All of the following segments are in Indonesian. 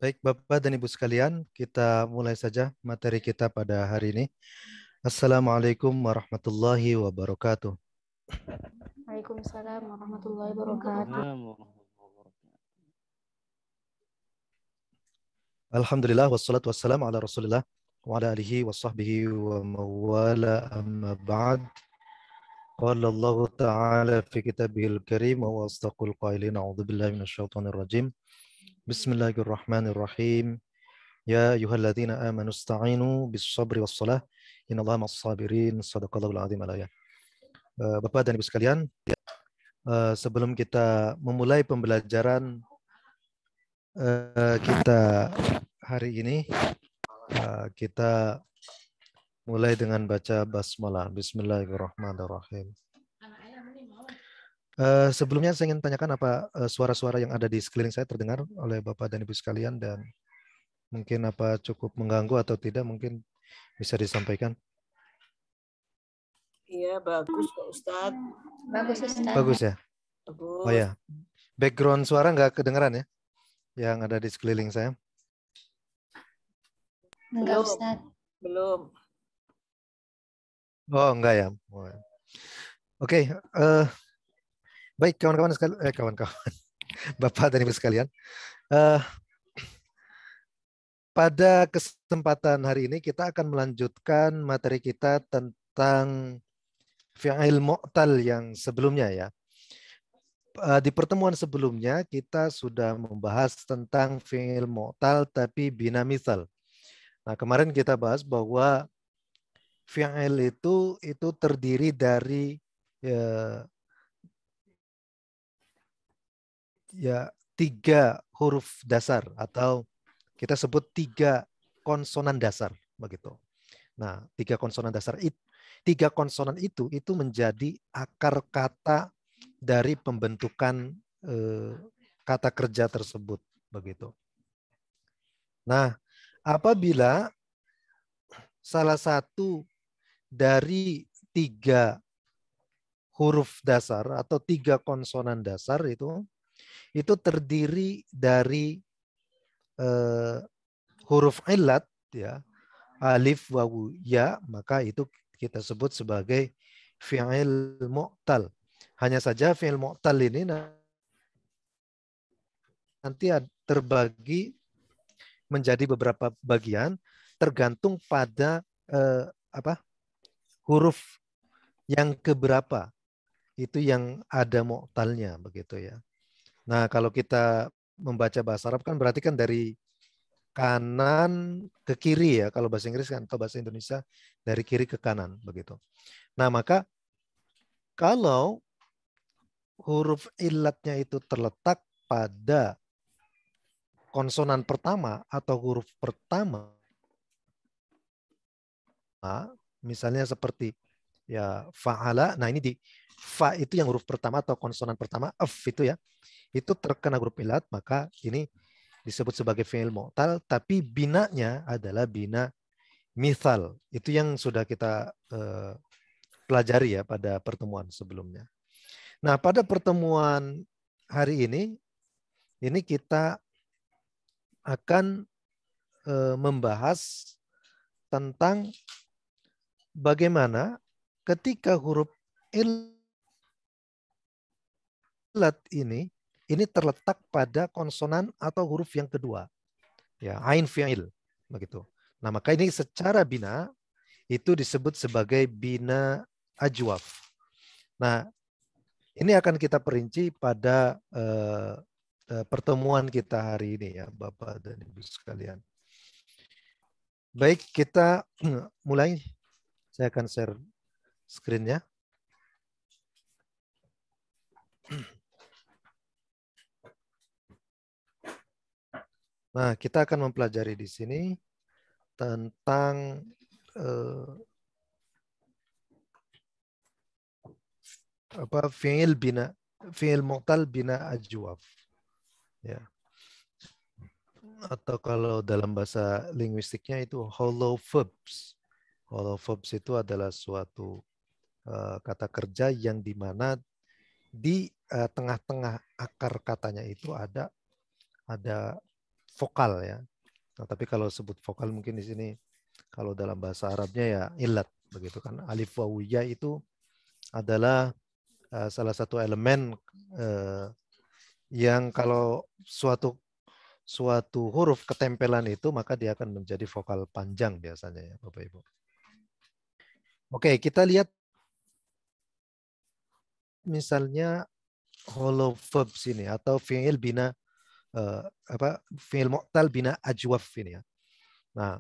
Baik, Bapak dan Ibu sekalian, kita mulai saja materi kita pada hari ini. Assalamualaikum warahmatullahi wabarakatuh. Waalaikumsalam warahmatullahi wabarakatuh. Alhamdulillah, wassalatu wassalamu ala rasulillah wa ala alihi wa sahbihi wa mawala amma ba'd. Qala Allah Ta'ala fi kitabihil karim wa astaqul qailin a'udhu billahi minasyaitonir rajim. Bismillahirrahmanirrahim. Ya ayyuhalladzina amanu ista'inu bis sabri was salah. Innallaha ma'as sabirin. Shadaqallahul azim al-ayah. Bapak dan Ibu sekalian, sebelum kita memulai pembelajaran kita hari ini, kita mulai dengan baca basmalah. Bismillahirrahmanirrahim. Sebelumnya saya ingin tanyakan apa suara-suara yang ada di sekeliling saya terdengar oleh Bapak dan Ibu sekalian, dan mungkin apa cukup mengganggu atau tidak, mungkin bisa disampaikan. Iya, bagus Pak Ustadz. Bagus Ustaz. Bagus ya? Bagus. Oh ya, background suara nggak kedengeran ya, yang ada di sekeliling saya? Enggak Ustaz. Belum. Oh enggak ya. Oke, baik kawan-kawan sekalian, kawan-kawan, Bapak dan Ibu sekalian. Pada kesempatan hari ini kita akan melanjutkan materi kita tentang fi'il mu'tal yang sebelumnya ya. Di pertemuan sebelumnya kita sudah membahas tentang fi'il mu'tal tapi bina misal. Nah, kemarin kita bahas bahwa fi'il itu terdiri dari ya 3 huruf dasar, atau kita sebut 3 konsonan dasar begitu. Nah, 3 konsonan dasar itu, 3 konsonan itu menjadi akar kata dari pembentukan kata kerja tersebut begitu. Nah, apabila salah satu dari 3 huruf dasar atau 3 konsonan dasar itu terdiri dari huruf illat ya, alif, wawu, ya, maka itu kita sebut sebagai fi'il mu'tal. Hanya saja fi'il mu'tal ini nanti terbagi menjadi beberapa bagian tergantung pada huruf yang keberapa itu yang ada mu'talnya begitu ya. Nah, kalau kita membaca bahasa Arab kan berarti kan dari kanan ke kiri ya, kalau bahasa Inggris kan, atau bahasa Indonesia dari kiri ke kanan begitu. Nah, maka kalau huruf illatnya itu terletak pada konsonan pertama atau huruf pertama, misalnya seperti ya fa'ala, nah ini di fa itu yang huruf pertama atau konsonan pertama, f itu ya, itu terkena huruf illat, maka ini disebut sebagai fi'il mu'tal, tapi binanya adalah bina mithal. Itu yang sudah kita pelajari ya pada pertemuan sebelumnya. Nah, pada pertemuan hari ini kita akan membahas tentang bagaimana ketika huruf illat ini terletak pada konsonan atau huruf yang kedua. Ya, ain fi'il begitu. Nah, maka ini secara bina itu disebut sebagai bina ajwaf. Nah, ini akan kita perinci pada pertemuan kita hari ini ya, Bapak dan Ibu sekalian. Baik, kita mulai. Saya akan share screen-nya. Nah, kita akan mempelajari di sini tentang fi'il mu'tal bina ajwaf. Ya. Atau kalau dalam bahasa linguistiknya itu hollow verbs. Hollow verbs itu adalah suatu kata kerja yang dimana di tengah-tengah akar katanya itu ada vokal ya. Nah, tapi kalau sebut vokal mungkin di sini kalau dalam bahasa Arabnya ya ilat begitu kan. Alif wawu ya itu adalah salah satu elemen yang kalau suatu huruf ketempelan itu maka dia akan menjadi vokal panjang biasanya ya Bapak Ibu. Oke, kita lihat misalnya hollow verbs ini atau fi'il bina fi'il mu'tal bina ajwaf ini ya. Nah,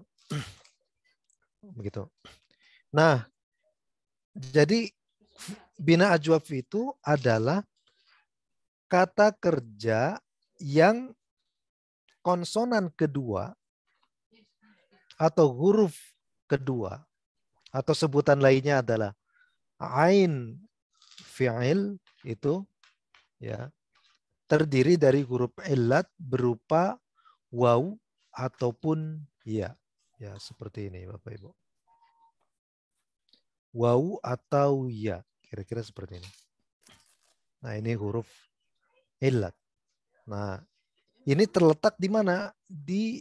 begitu. Nah, jadi bina ajwaf itu adalah kata kerja yang konsonan kedua atau huruf kedua atau sebutan lainnya adalah ain fi'il itu ya terdiri dari huruf illat berupa waw ataupun ya. Ya, seperti ini Bapak Ibu. Waw atau ya, kira-kira seperti ini. Nah, ini huruf illat. Nah, ini terletak di mana? Di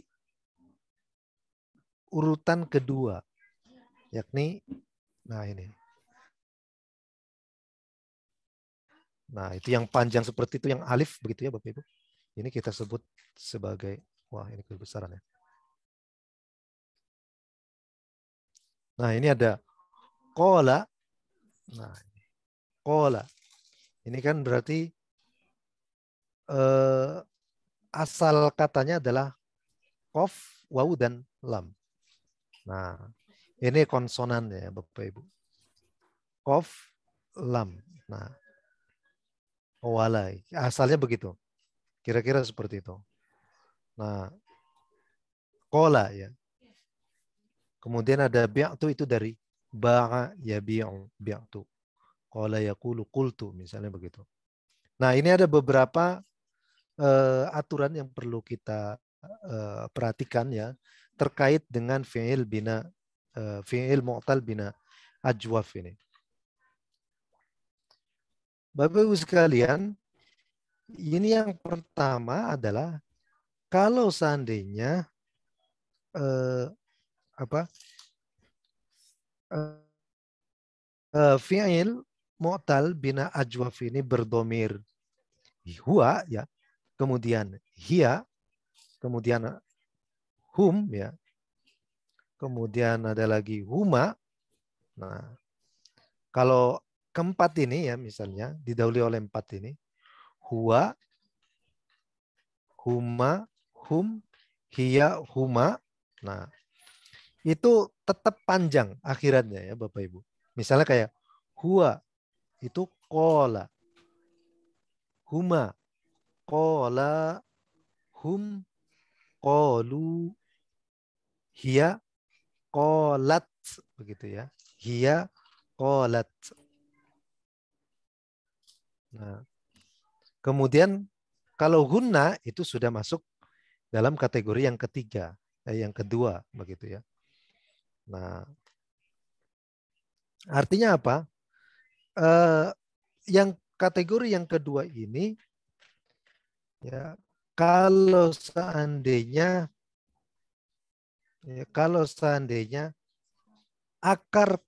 urutan kedua. Yakni, nah ini. Nah, itu yang panjang seperti itu, yang alif begitu ya Bapak Ibu. Ini kita sebut sebagai, wah ini kebesaran ya. Nah, ini ada kola. Nah, kola. Ini kan berarti asal katanya adalah kof, wawu, dan lam. Nah, ini konsonannya ya Bapak Ibu. Kof, lam. Nah, walai. Asalnya begitu. Kira-kira seperti itu. Nah, kola ya. Kemudian ada bi'tu itu dari ba'a ya bi'tu. Kola yaqulu qultu misalnya begitu. Nah, ini ada beberapa aturan yang perlu kita perhatikan ya terkait dengan fi'il bina fi'il mu'tal bina ajwaf ini. Bapak Ibu sekalian, ini yang pertama adalah kalau seandainya fi'il mu'tal bina ajwaf ini berdomir huwa ya, kemudian hiya, kemudian hum ya, kemudian ada lagi huma. Nah, kalau keempat ini ya misalnya didahului oleh empat ini, huwa, huma, hum, hiya, huma. Nah, itu tetap panjang akhirannya ya Bapak Ibu. Misalnya kayak huwa itu kola, huma kola, hum kolu, hiya kolat begitu ya. Hiya kolat. Nah, kemudian kalau hunna itu sudah masuk dalam kategori yang ketiga, yang kedua begitu ya. Nah, artinya apa? Yang kategori yang kedua ini ya kalau seandainya akar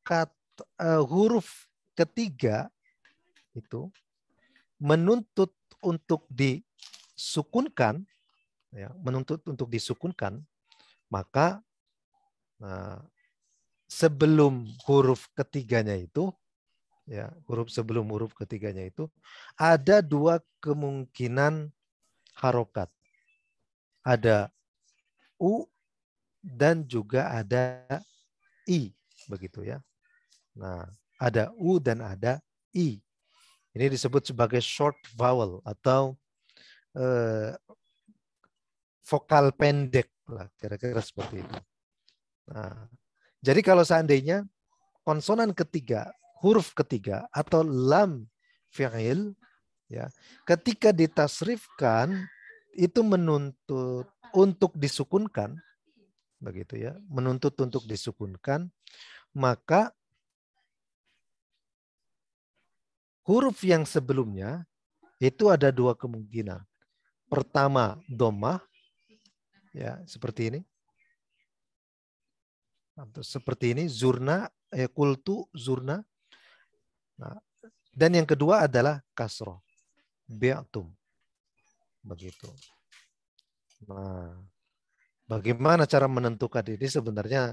huruf ketiga itu menuntut untuk disukunkan ya, maka sebelum huruf ketiganya itu ya, sebelum huruf ketiganya itu ada dua kemungkinan harokat. Ada u dan juga ada i begitu ya. Nah, ada u dan ada i. Ini disebut sebagai short vowel atau vokal pendek lah, kira-kira seperti itu. Nah, jadi kalau seandainya konsonan ketiga, huruf ketiga atau lam fi'il ya, ketika ditasrifkan itu menuntut untuk disukunkan begitu ya, menuntut untuk disukunkan, maka huruf yang sebelumnya itu ada dua kemungkinan. Pertama, dhammah. Ya, seperti ini. Atau seperti ini, zurna, kultu, zurna. Nah, dan yang kedua adalah kasroh. Bi'tum. Begitu. Nah, bagaimana cara menentukan ini sebenarnya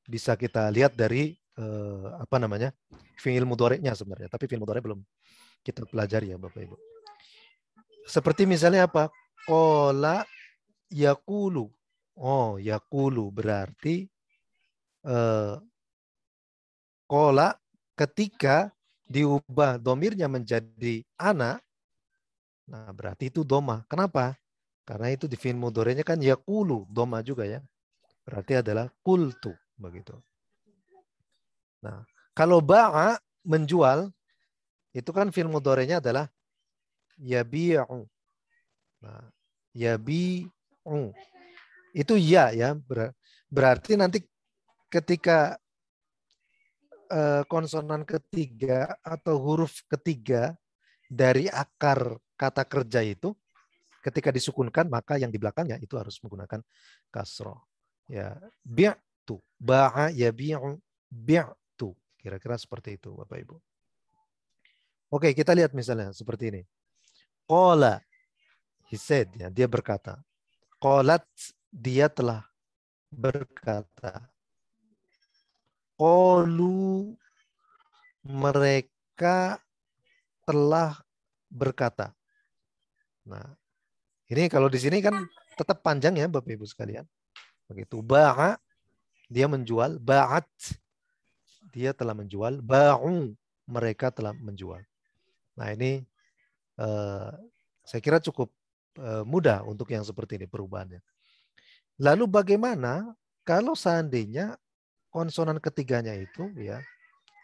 bisa kita lihat dari apa namanya? Fi'il mudhari'nya sebenarnya, tapi fi'il mudhari' belum kita pelajari ya Bapak Ibu. Seperti misalnya apa? Qala yaqulu. Oh, yaqulu berarti qala ketika diubah domirnya menjadi ana, nah berarti itu doma. Kenapa? Karena itu di fi'il mudhari'nya kan yaqulu, doma juga ya. Berarti adalah qultu begitu. Nah, kalau ba'a menjual itu kan fi'il mudhari'nya adalah yabi'u. Nah, yabi'u. Itu ya. Berarti nanti ketika konsonan ketiga atau huruf ketiga dari akar kata kerja itu ketika disukunkan maka yang di belakangnya itu harus menggunakan kasroh. Ya, bi'tu, ba'a yabi'u, bi'tu. Kira-kira seperti itu Bapak Ibu. Oke, kita lihat misalnya seperti ini. Qala, he said, ya, dia berkata. Qalat, dia telah berkata. Qalu, mereka telah berkata. Nah, ini kalau di sini kan tetap panjang ya Bapak Ibu sekalian. Begitu. Ba'a, dia menjual. Ba'at, dia telah menjual. Ba'u, mereka telah menjual. Nah, ini saya kira cukup mudah untuk yang seperti ini perubahannya. Lalu bagaimana kalau seandainya konsonan ketiganya itu ya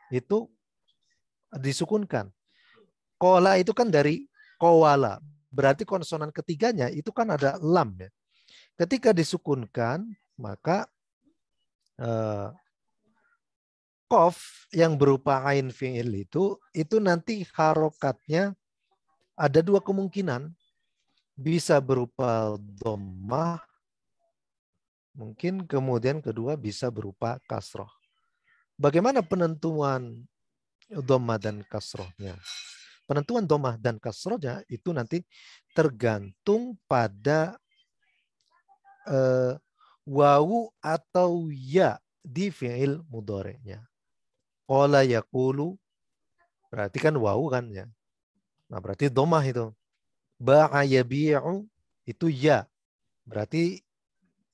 itu disukunkan? Kola itu kan dari kowala. Berarti konsonan ketiganya itu kan ada lam ya. Ketika disukunkan maka kof yang berupa ain fi'il itu nanti harokatnya ada dua kemungkinan. Bisa berupa dhammah, mungkin kemudian kedua bisa berupa kasroh. Bagaimana penentuan dhammah dan kasrohnya? Penentuan dhammah dan kasrohnya itu nanti tergantung pada wawu atau ya di fi'il mudhari'nya. Qala yaqulu berarti kan wawu kan ya. Nah, berarti dhammah itu. Ba'a yabi'u itu ya. Berarti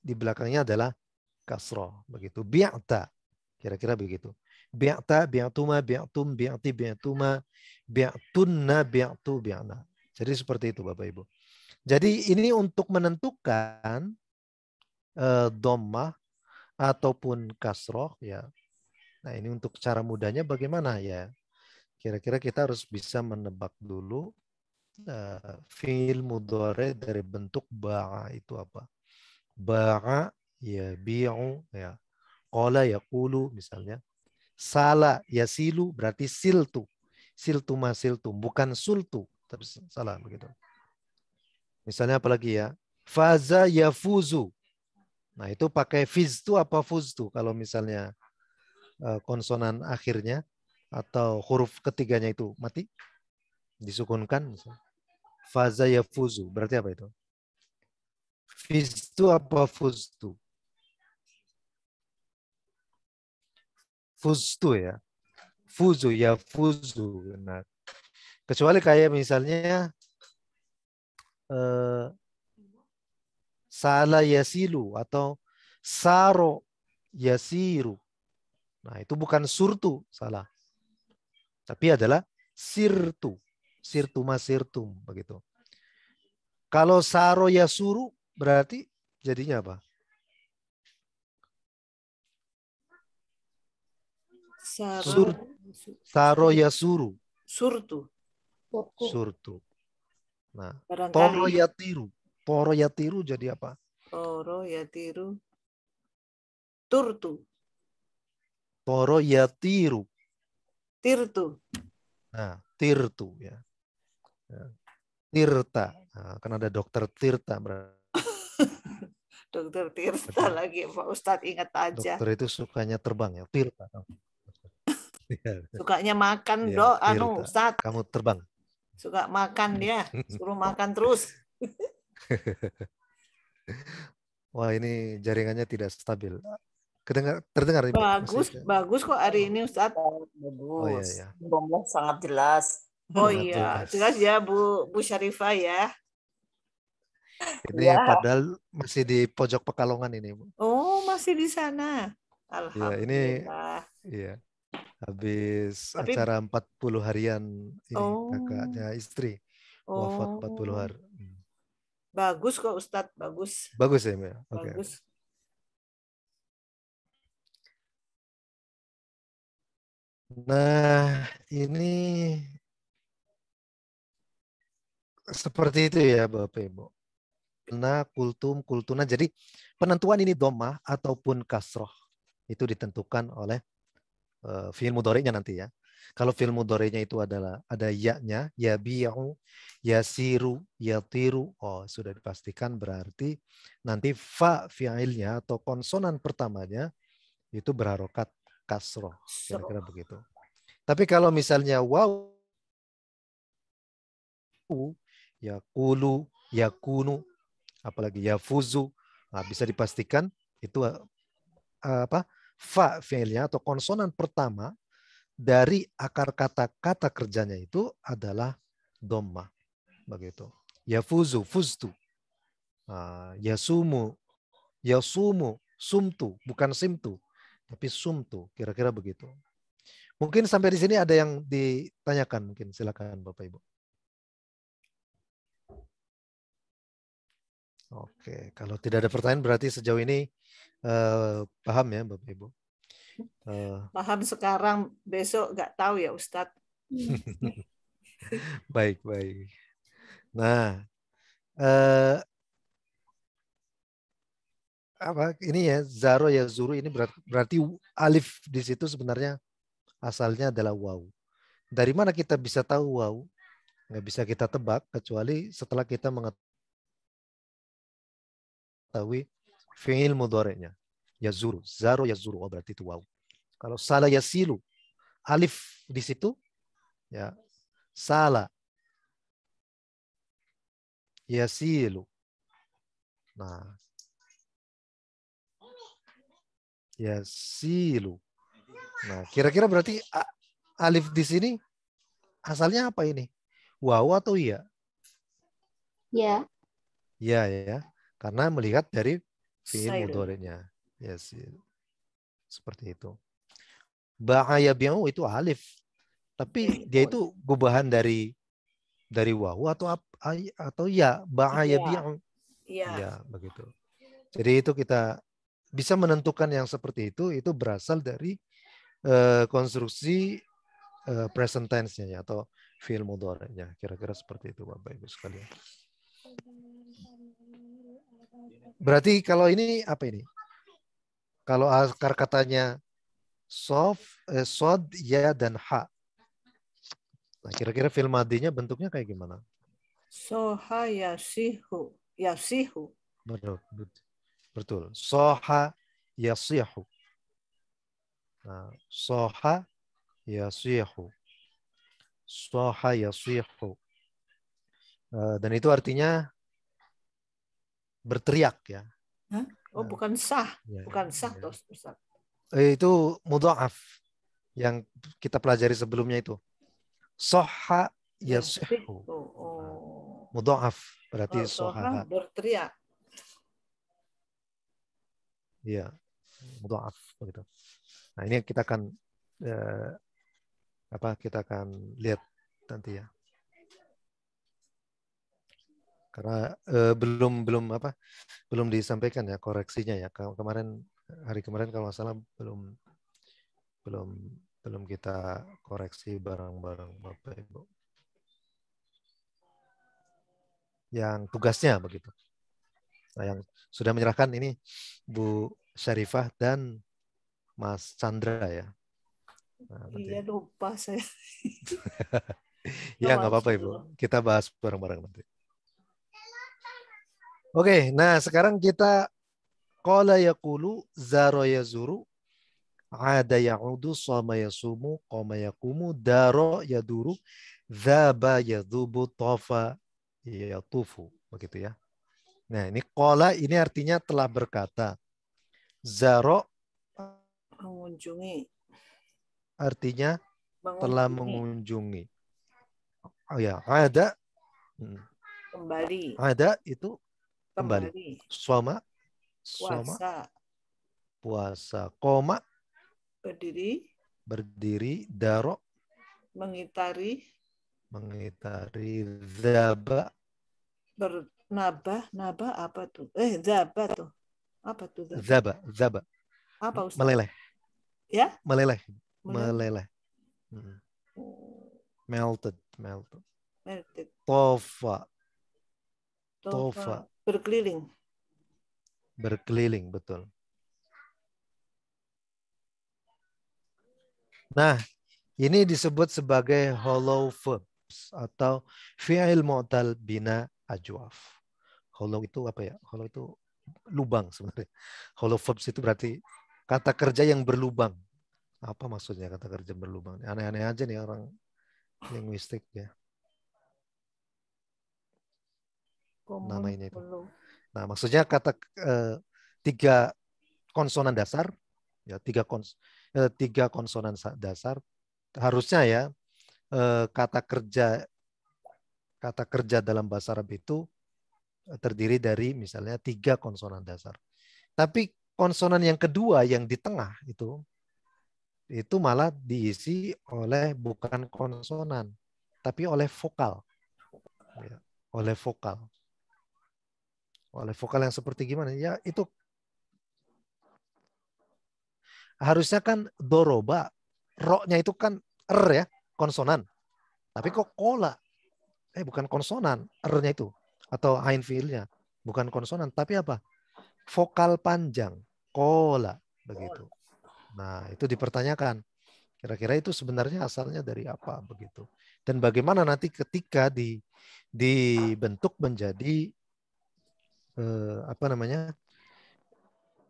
di belakangnya adalah kasroh. Begitu. Bi'ta. Kira-kira begitu. Bi'ta, bi'tuma, bi'tum, bi'ti, bi'tuma, bi'tunna, bi'tu, bi'na. Jadi seperti itu Bapak Ibu. Jadi ini untuk menentukan dhammah ataupun kasroh ya. Nah ini untuk cara mudahnya bagaimana ya. Kira-kira kita harus bisa menebak dulu fi'il mudhari dari bentuk ba'a itu apa. Ba'a yabi'u ya. Qala yaqulu misalnya. Sala yasilu berarti siltu. Siltu masiltu bukan sultu tapi salah begitu. Misalnya apalagi ya? Faza yafuzu. Nah, itu pakai fiz itu apa fuztu kalau misalnya konsonan akhirnya atau huruf ketiganya itu mati disukunkan misalnya. Faza yafuzu berarti apa itu? Fiztu apa fuztu? Fuztu ya. Fuzu ya fuzu. Nah, kecuali kayak misalnya sala yasilu atau saro yasiru. Nah, itu bukan surtu, salah. Tapi adalah sirtu. Sirtu masirtum begitu. Kalau saro yasuru berarti jadinya apa? Saro yasuru. Surtu. Surtu. Nah, Barangkali. toro yatiru. Toro yatiru jadi apa? Toro yatiru. Turtu. Toro yatiru. Tirtu. Nah, tirtu ya. Tirta. Nah, kan ada dokter Tirta. Dokter Tirta lagi Pak Ustadz, ingat aja. Dokter itu sukanya terbang ya, Tirta. Sukanya makan, Ya, anu Tirta. Ustadz. Kamu terbang. Suka makan dia, suruh makan terus. Wah, ini jaringannya tidak stabil. Terdengar Ibu? Bagus, Masih- bagus kok hari ini Ustadz. Oh iya, Bagus. iya. Ngomong sangat jelas. Oh Sangat iya, jelas. jelas ya Bu Syarifah ya. Ini Ya. padahal masih di pojok Pekalongan ini, Bu. Oh, masih di sana. Ya, ini Alhamdulillah. iya. Habis Tapi- acara 40 harian ini Oh. kakaknya istri wafat 40 Oh, hari. bagus kok Ustadz, bagus. Bagus ya, Mbak? Oke. Bagus. Nah, ini seperti itu ya Bapak Ibu. Nah, kultum, kultuna. Jadi penentuan ini domah ataupun kasroh itu ditentukan oleh fi'il mudhari'nya nanti ya. Kalau fi'il mudhari'nya itu adalah ada ya-nya, yabi'u, yasiru, yatiru. Oh, sudah dipastikan berarti nanti fa fi'ilnya atau konsonan pertamanya itu berharokat kasroh. Kira-kira begitu. Tapi kalau misalnya waw, yakulu, yakunu, apalagi yafuzu, nah, bisa dipastikan itu apa? Fa fi'ilnya atau konsonan pertama dari akar kata-kata kerjanya itu adalah dhamma. Begitu. Yafuzu, fuztu. Nah, yasumu, yasumu, sumtu, bukan simtu, tapi sumtu. Kira-kira begitu. Mungkin sampai di sini ada yang ditanyakan, mungkin silakan Bapak Ibu. Oke, kalau tidak ada pertanyaan berarti sejauh ini paham ya Bapak Ibu. Paham sekarang, besok nggak tahu ya Ustadz. Baik, baik. Nah, apa ini ya zaro ya zuru ini berarti alif di situ sebenarnya asalnya adalah waw. Dari mana kita bisa tahu waw? Nggak bisa kita tebak kecuali setelah kita mengetahui fi'il mudhari'nya. Yazuru, zaro yazuru, oh berarti itu waw. Kalau salah yasilu, alif di situ ya salah yasilu. Nah, yasilu. Nah, kira-kira berarti alif di sini asalnya apa ini? Waw atau iya? Ya. Ya, ya. Karena melihat dari fi'il Sail. mudhari'nya. Yasil. Seperti itu. Ba'aya bi'u itu alif. Tapi dia itu gubahan dari waw atau ya. Ba'aya Ya. bi'u. Iya. Ya, begitu. Jadi itu kita bisa menentukan yang seperti itu berasal dari konstruksi present tense-nya ya, atau fi'il mudhari'nya. Kira-kira seperti itu Bapak Ibu sekalian. Berarti kalau ini apa ini? Kalau akar katanya sod, ya dan ha. Nah, kira-kira fi'il madinya bentuknya kayak gimana? Soha yasihu. Yasihu. Betul. Soha yasihu. Nah, soha yasihu. Soha yasihu. Dan itu artinya berteriak ya. Hah? Oh, bukan sah. Ya, Bukan sah, ya. toh, Ustaz. Itu mudha'af yang kita pelajari sebelumnya itu. Soha yasihu. Oh. Mudha'af berarti Kalau soha soha. berteriak. Iya, mudha'af begitu. Nah, ini kita akan kita akan lihat nanti ya. Karena belum disampaikan ya koreksinya ya. Hari kemarin kalau nggak salah belum kita koreksi bareng-bareng Bapak Ibu. Yang tugasnya begitu. Nah, yang sudah menyerahkan ini Bu Syarifah dan Mas Chandra ya. Nah, Iya, lupa saya. Ya nggak apa-apa Ibu. Kita bahas bareng-bareng nanti. Oke, nah sekarang kita Qala yaqulu, zara yazuru, ada ya'udu, sama yasumu, qama yaqumu, daro yaduru, dhaba yadubu, tofa yatufu. Begitu ya. Nah, ini qala ini artinya telah berkata. Zaro Mengunjungi. artinya telah mengunjungi. Oh ya, ada. Kembali. Ada itu kembali. Kembali. Soma. Puasa. Puasa. Koma. Berdiri. Berdiri. Daro. Mengitari. Mengitari. Zaba. Bernabah. Nabah apa tuh? Zaba tuh. Apa tuh? Zaba. Zaba. Apa Ustaz? Meleleh. Ya? Meleleh. Meleleh. Melted. Melted. Melted. Tofa. Tofa. Berkeliling. Berkeliling, betul. Nah, ini disebut sebagai hollow verbs atau fi'il mu'tal bina ajwaf. Hollow itu apa ya? Hollow itu lubang sebenarnya. Hollow verbs itu berarti kata kerja yang berlubang. Apa maksudnya kata kerja berlubang? Aneh-aneh aja nih orang linguistik ya. Namanya itu. Nah, maksudnya kata tiga konsonan dasar, ya tiga konsonan dasar harusnya ya kata kerja dalam bahasa Arab itu terdiri dari misalnya 3 konsonan dasar. Tapi konsonan yang kedua yang di tengah itu malah diisi oleh bukan konsonan, tapi oleh vokal. Ya, oleh vokal. Oleh vokal yang seperti gimana? Ya itu harusnya kan doroba, ro-nya itu kan r ya, konsonan. Tapi kok kola? Bukan konsonan, r-nya itu. Atau ain fiilnya. Bukan konsonan, tapi apa? Vokal panjang. Kola. Begitu. Nah, itu dipertanyakan. Kira-kira itu sebenarnya asalnya dari apa? Begitu. Dan bagaimana nanti ketika dibentuk menjadi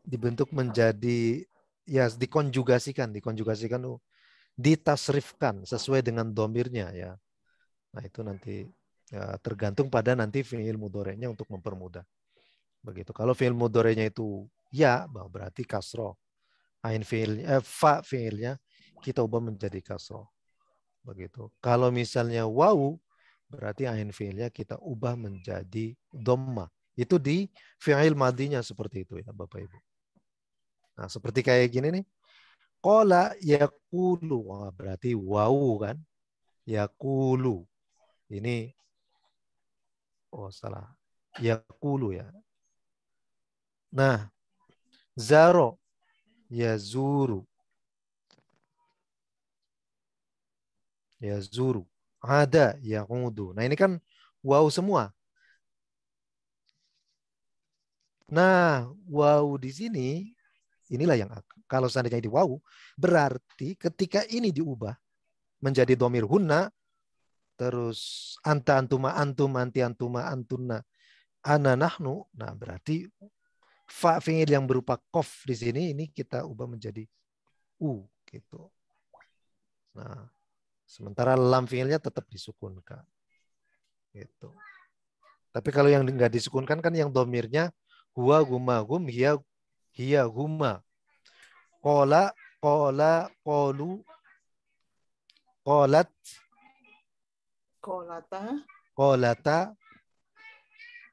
dibentuk menjadi ya dikonjugasikan ditasrifkan sesuai dengan domirnya ya. Nah itu nanti ya, tergantung pada nanti fi'il mudhari'nya untuk mempermudah. Begitu. Kalau fi'il mudhari'nya itu ya, berarti kasroh. Ain fi'ilnya, fa fi'ilnya kita ubah menjadi kasroh. Begitu. Kalau misalnya wawu, berarti ain fi'ilnya kita ubah menjadi dhamma. Itu di fi'il madinya seperti itu ya Bapak Ibu. Nah seperti kayak gini nih. Qala yaqulu. Wah, berarti wawu kan. Yaqulu. Ini salah. Yaqulu ya. Nah, zaro yazuru. Yazuru. Ada yaqudu. Nah, ini kan wawu semua. Nah, wawu di sini inilah yang kalau seandainya di wawu berarti ketika ini diubah menjadi domir hunna terus anta antuma antum anti antuma antunna ana nahnu. Nah, berarti fa fi'il yang berupa qaf di sini ini kita ubah menjadi u gitu. Nah, sementara lam fi'ilnya tetap disukunkan. Gitu. Tapi kalau yang enggak disukunkan kan yang domirnya huwa guma gum hiya guma. Qala qalu qalat qalata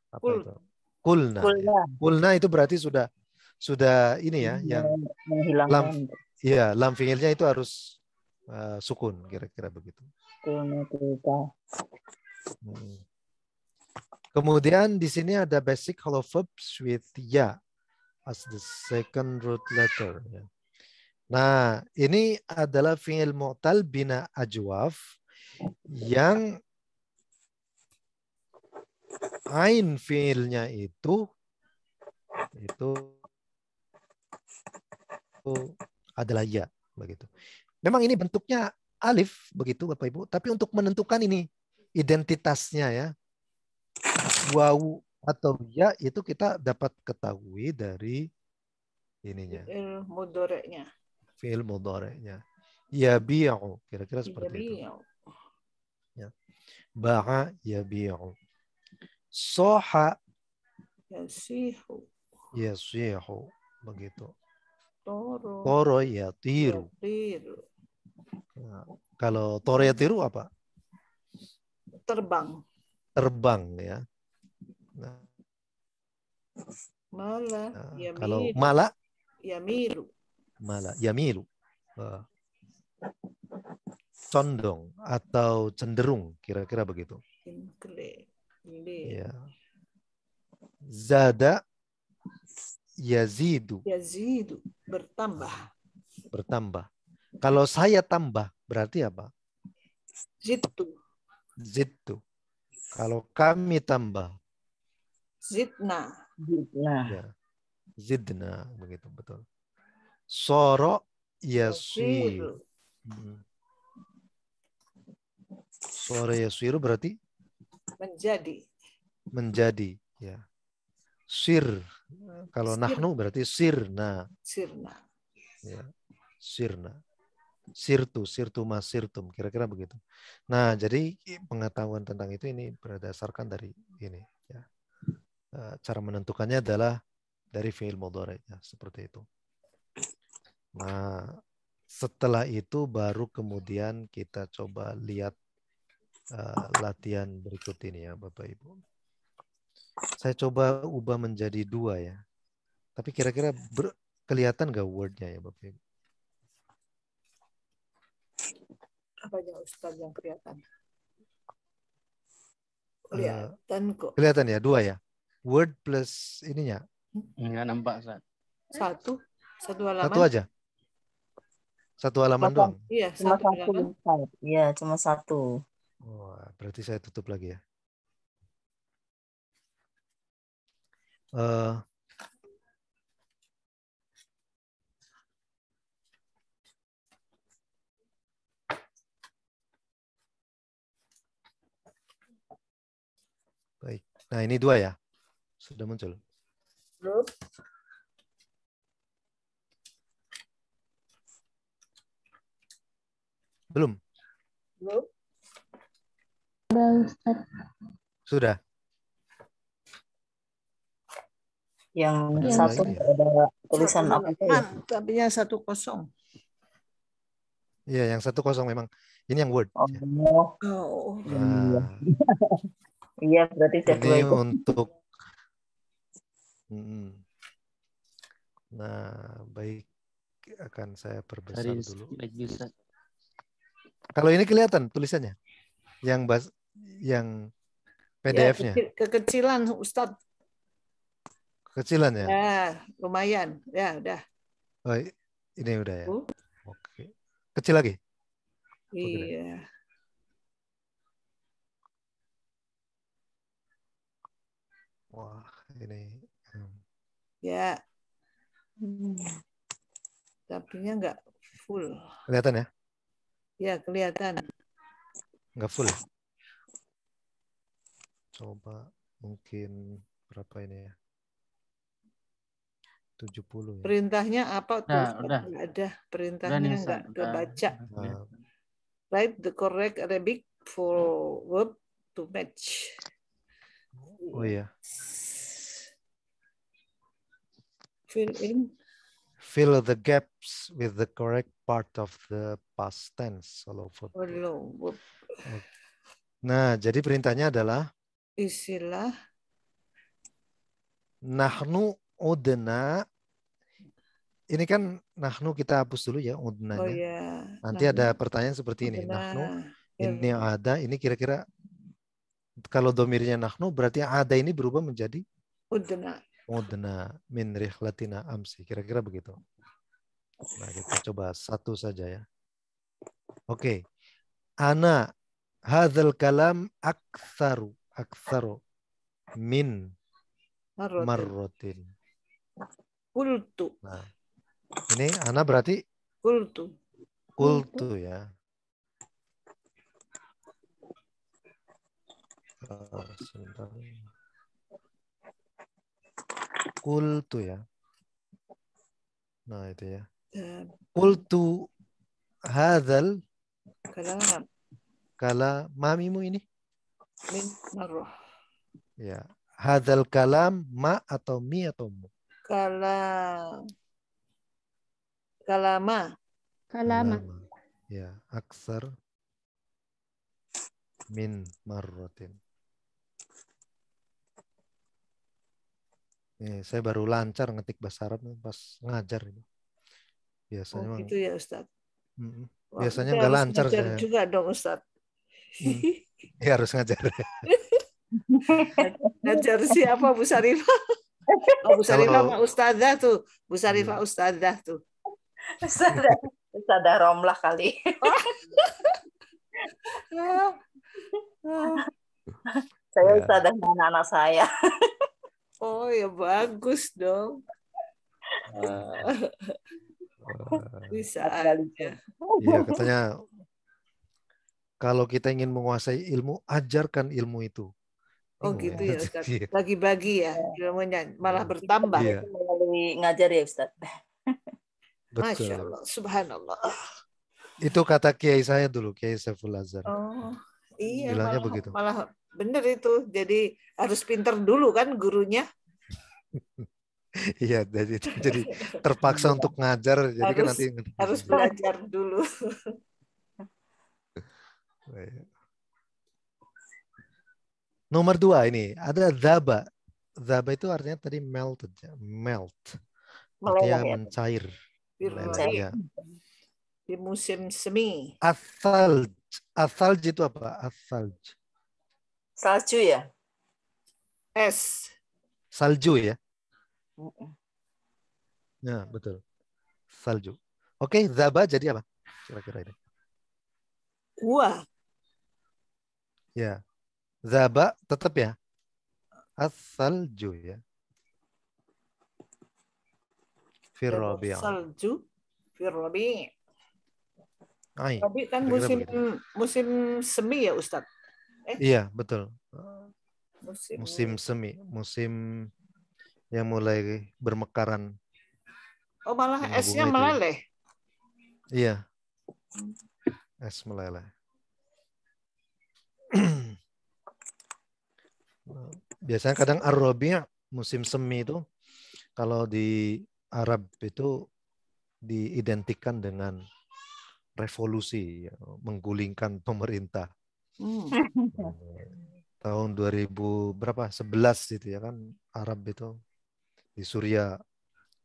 apa itu? Kulna. Kulna itu berarti sudah ini ya yang menghilangkan. Lam fi'ilnya itu harus sukun kira-kira begitu. Kemudian di sini ada basic hollow verbs with ya as the second root letter. Nah, ini adalah fi'il mu'tal bina ajwaf yang ain fi'ilnya itu adalah ya begitu. Memang ini bentuknya alif begitu Bapak Ibu, tapi untuk menentukan ini identitasnya ya wawu atau ya itu kita dapat ketahui dari ininya. Fi'il mudhoreknya. Fi'il mudhari'nya. Yabi'u, kira-kira seperti itu. Yabi'u. Ya. Ba'a yabi'u. Soha Yasihu. yasihu, begitu. Toro. Toro yatiru. Yatiru. Nah, kalau toro yatiru apa? Terbang. Terbang ya. Nah, Mala. kalau Yamilu. mala, Yamilu. yamilu. Condong atau cenderung, kira-kira begitu. Inkle. Ya. Zada yazidu, Yazidu. Bertambah. bertambah. Kalau saya tambah, berarti apa? Zidtu. Zidtu. Kalau kami tambah, Zidna. Nah, ya. Zidna, begitu, betul. Soro yasir. Yasiru. Soro yasiru berarti Menjadi. menjadi, ya. Sir. Kalau Sir. nahnu berarti sirna, Sirna. ya. Sirna. Sirtu mas sirtum, kira-kira begitu. Nah, jadi pengetahuan tentang itu ini berdasarkan dari ini, ya. Cara menentukannya adalah dari fi'il mudhari, ya, seperti itu. Nah, setelah itu baru kemudian kita coba lihat latihan berikut ini ya, Bapak Ibu. Saya coba ubah menjadi 2 ya. Tapi kira-kira kelihatan nggak wordnya ya, Bapak Ibu? Apa aja Ustaz yang kelihatan? Kelihatan kok. Kelihatan ya, 2 ya. Word plus ininya. Enggak nampak, Ustaz. Satu halaman. Satu aja. Satu halaman doang. Iya, cuma satu satu. halaman. Iya, cuma satu. Oh, berarti saya tutup lagi ya. Baik. Nah, ini 2 ya. Sudah muncul. Belum. Belum? Belum. Sudah. Yang Padahal satu ini ya. ada tulisan Satu apa itu ya? tapi yang 1-0. Iya, yang 1-0 memang. Ini yang word. Oh, Ya. Oh. Nah, iya berarti udah 2 ini itu. untuk nah, baik, akan saya perbesar Cari dulu. lagi, Ustaz. Kalau ini kelihatan tulisannya, yang PDF-nya, Ya, kekecilan Ustaz. kecilan ya. Ya, lumayan. Ya, udah. Oh, ini udah ya. Oke, kecil lagi. Iya. Wah, ini. Ya. Tapinya nggak full. Kelihatan ya? Ya, kelihatan. Nggak full. Coba mungkin berapa ini ya? 70 ya. Perintahnya apa tuh? Udah. Nggak ada. Udah Perintahnya nih, nggak Ustaz. kebaca. Nah, Write the correct Arabic for verb to match. oh iya. Fill in. Fill the gaps with the correct part of the past tense. Verb. Nah, jadi perintahnya adalah Istilah. nahnu udna. Ini kan nahnu kita hapus dulu ya udnanya. Oh ya. Nanti ada pertanyaan seperti ini. Nahnu, ini ada, ini kira-kira kalau domirnya nahnu berarti ada ini berubah menjadi Udna. udna min rihlatina amsi. Kira-kira begitu. Nah, kita coba satu saja ya. Oke. Ana hadzal kalam aktsaru min marrotin. Kultu. Nah, ini ana berarti Kultu. kultu ya. Sebentar. Kultu ya. Nah, itu ya. Dab. Qultu hadzal Kalam. kala mamimu ini. Min marrah. Ya. Hadzal kalam ma atau mi atau mu. Kalam. Kalama. Kalama. Kalama. Ya, aksar min marratin. Saya baru lancar ngetik bahasa Arab pas ngajar ini. Biasanya Oh memang, gitu ya Ustaz. Wah, biasanya kita nggak harus lancar ngajar saya. juga dong Ustaz. Ya harus ngajar. Ngajar siapa Bu Sarifah? Oh, Bu Sarifah Kalau sama Ustazah tuh. Bu Sarifah Ustazah tuh. Ustazah Romlah kali. Saya Ya. ustazah anak-anak saya. Oh ya bagus dong. Bisa aja. Iya, katanya kalau kita ingin menguasai ilmu, ajarkan ilmu itu. Oh Bingung gitu ya Ustaz. Iya. Bagi-bagi ya ilmunya malah bertambah. Iya. Itu melalui ngajar ya Ustaz. Masya Betul. Allah, Subhanallah. Itu kata kiai saya dulu, Kiai Saiful Azhar. Oh iya Bilangnya malah, begitu. malah bener itu. Jadi harus pinter dulu kan gurunya. Iya, jadi terpaksa untuk ngajar. Jadi kan nanti Harus belajar dulu. Nomor 2 ini ada zaba. Zaba itu artinya tadi melt, artinya Meleleh ya. mencair. Meleleh, ya. Di musim semi. Asalj itu apa? Asalj. Salju ya. Es. Salju ya. Ya, betul. Salju. Oke, zaba jadi apa? Kira-kira ini. Gua. Ya. Zaba tetap ya. As-salju ya. Firrabi'ah. Salju. Firrabi'. Ai, Tapi kan kira-kira begitu. musim semi ya Ustadz. Iya, betul. Musim Musim semi, musim yang mulai bermekaran. Oh malah Bunga-bunga esnya itu ya. meleleh. Iya. Es meleleh. Biasanya kadang ar-rabi' musim semi itu kalau di Arab itu diidentikan dengan revolusi, ya, menggulingkan pemerintah. Tahun 2000 berapa? 11 itu ya kan Arab itu di Suriah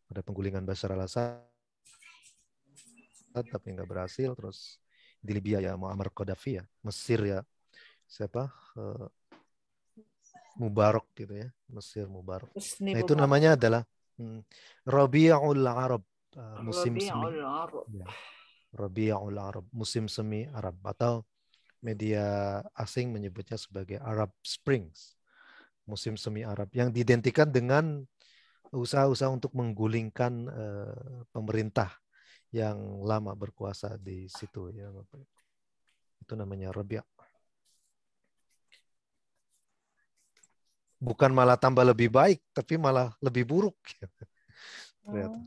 ada penggulingan Bashar al-Assad tapi nggak berhasil. Terus di Libya ya Muammar Gaddafi ya, Mesir ya siapa Mubarak gitu ya, Mesir Mubarak. Nah itu namanya adalah Rabi'ul Arab, musim semi. Ya. Rabi'ul Arab, musim semi Arab, atau media asing menyebutnya sebagai Arab Springs, musim semi Arab, yang diidentikan dengan usaha-usaha untuk menggulingkan pemerintah yang lama berkuasa di situ ya. Itu namanya Rabi'. Bukan malah tambah lebih baik, tapi malah lebih buruk. Ternyata.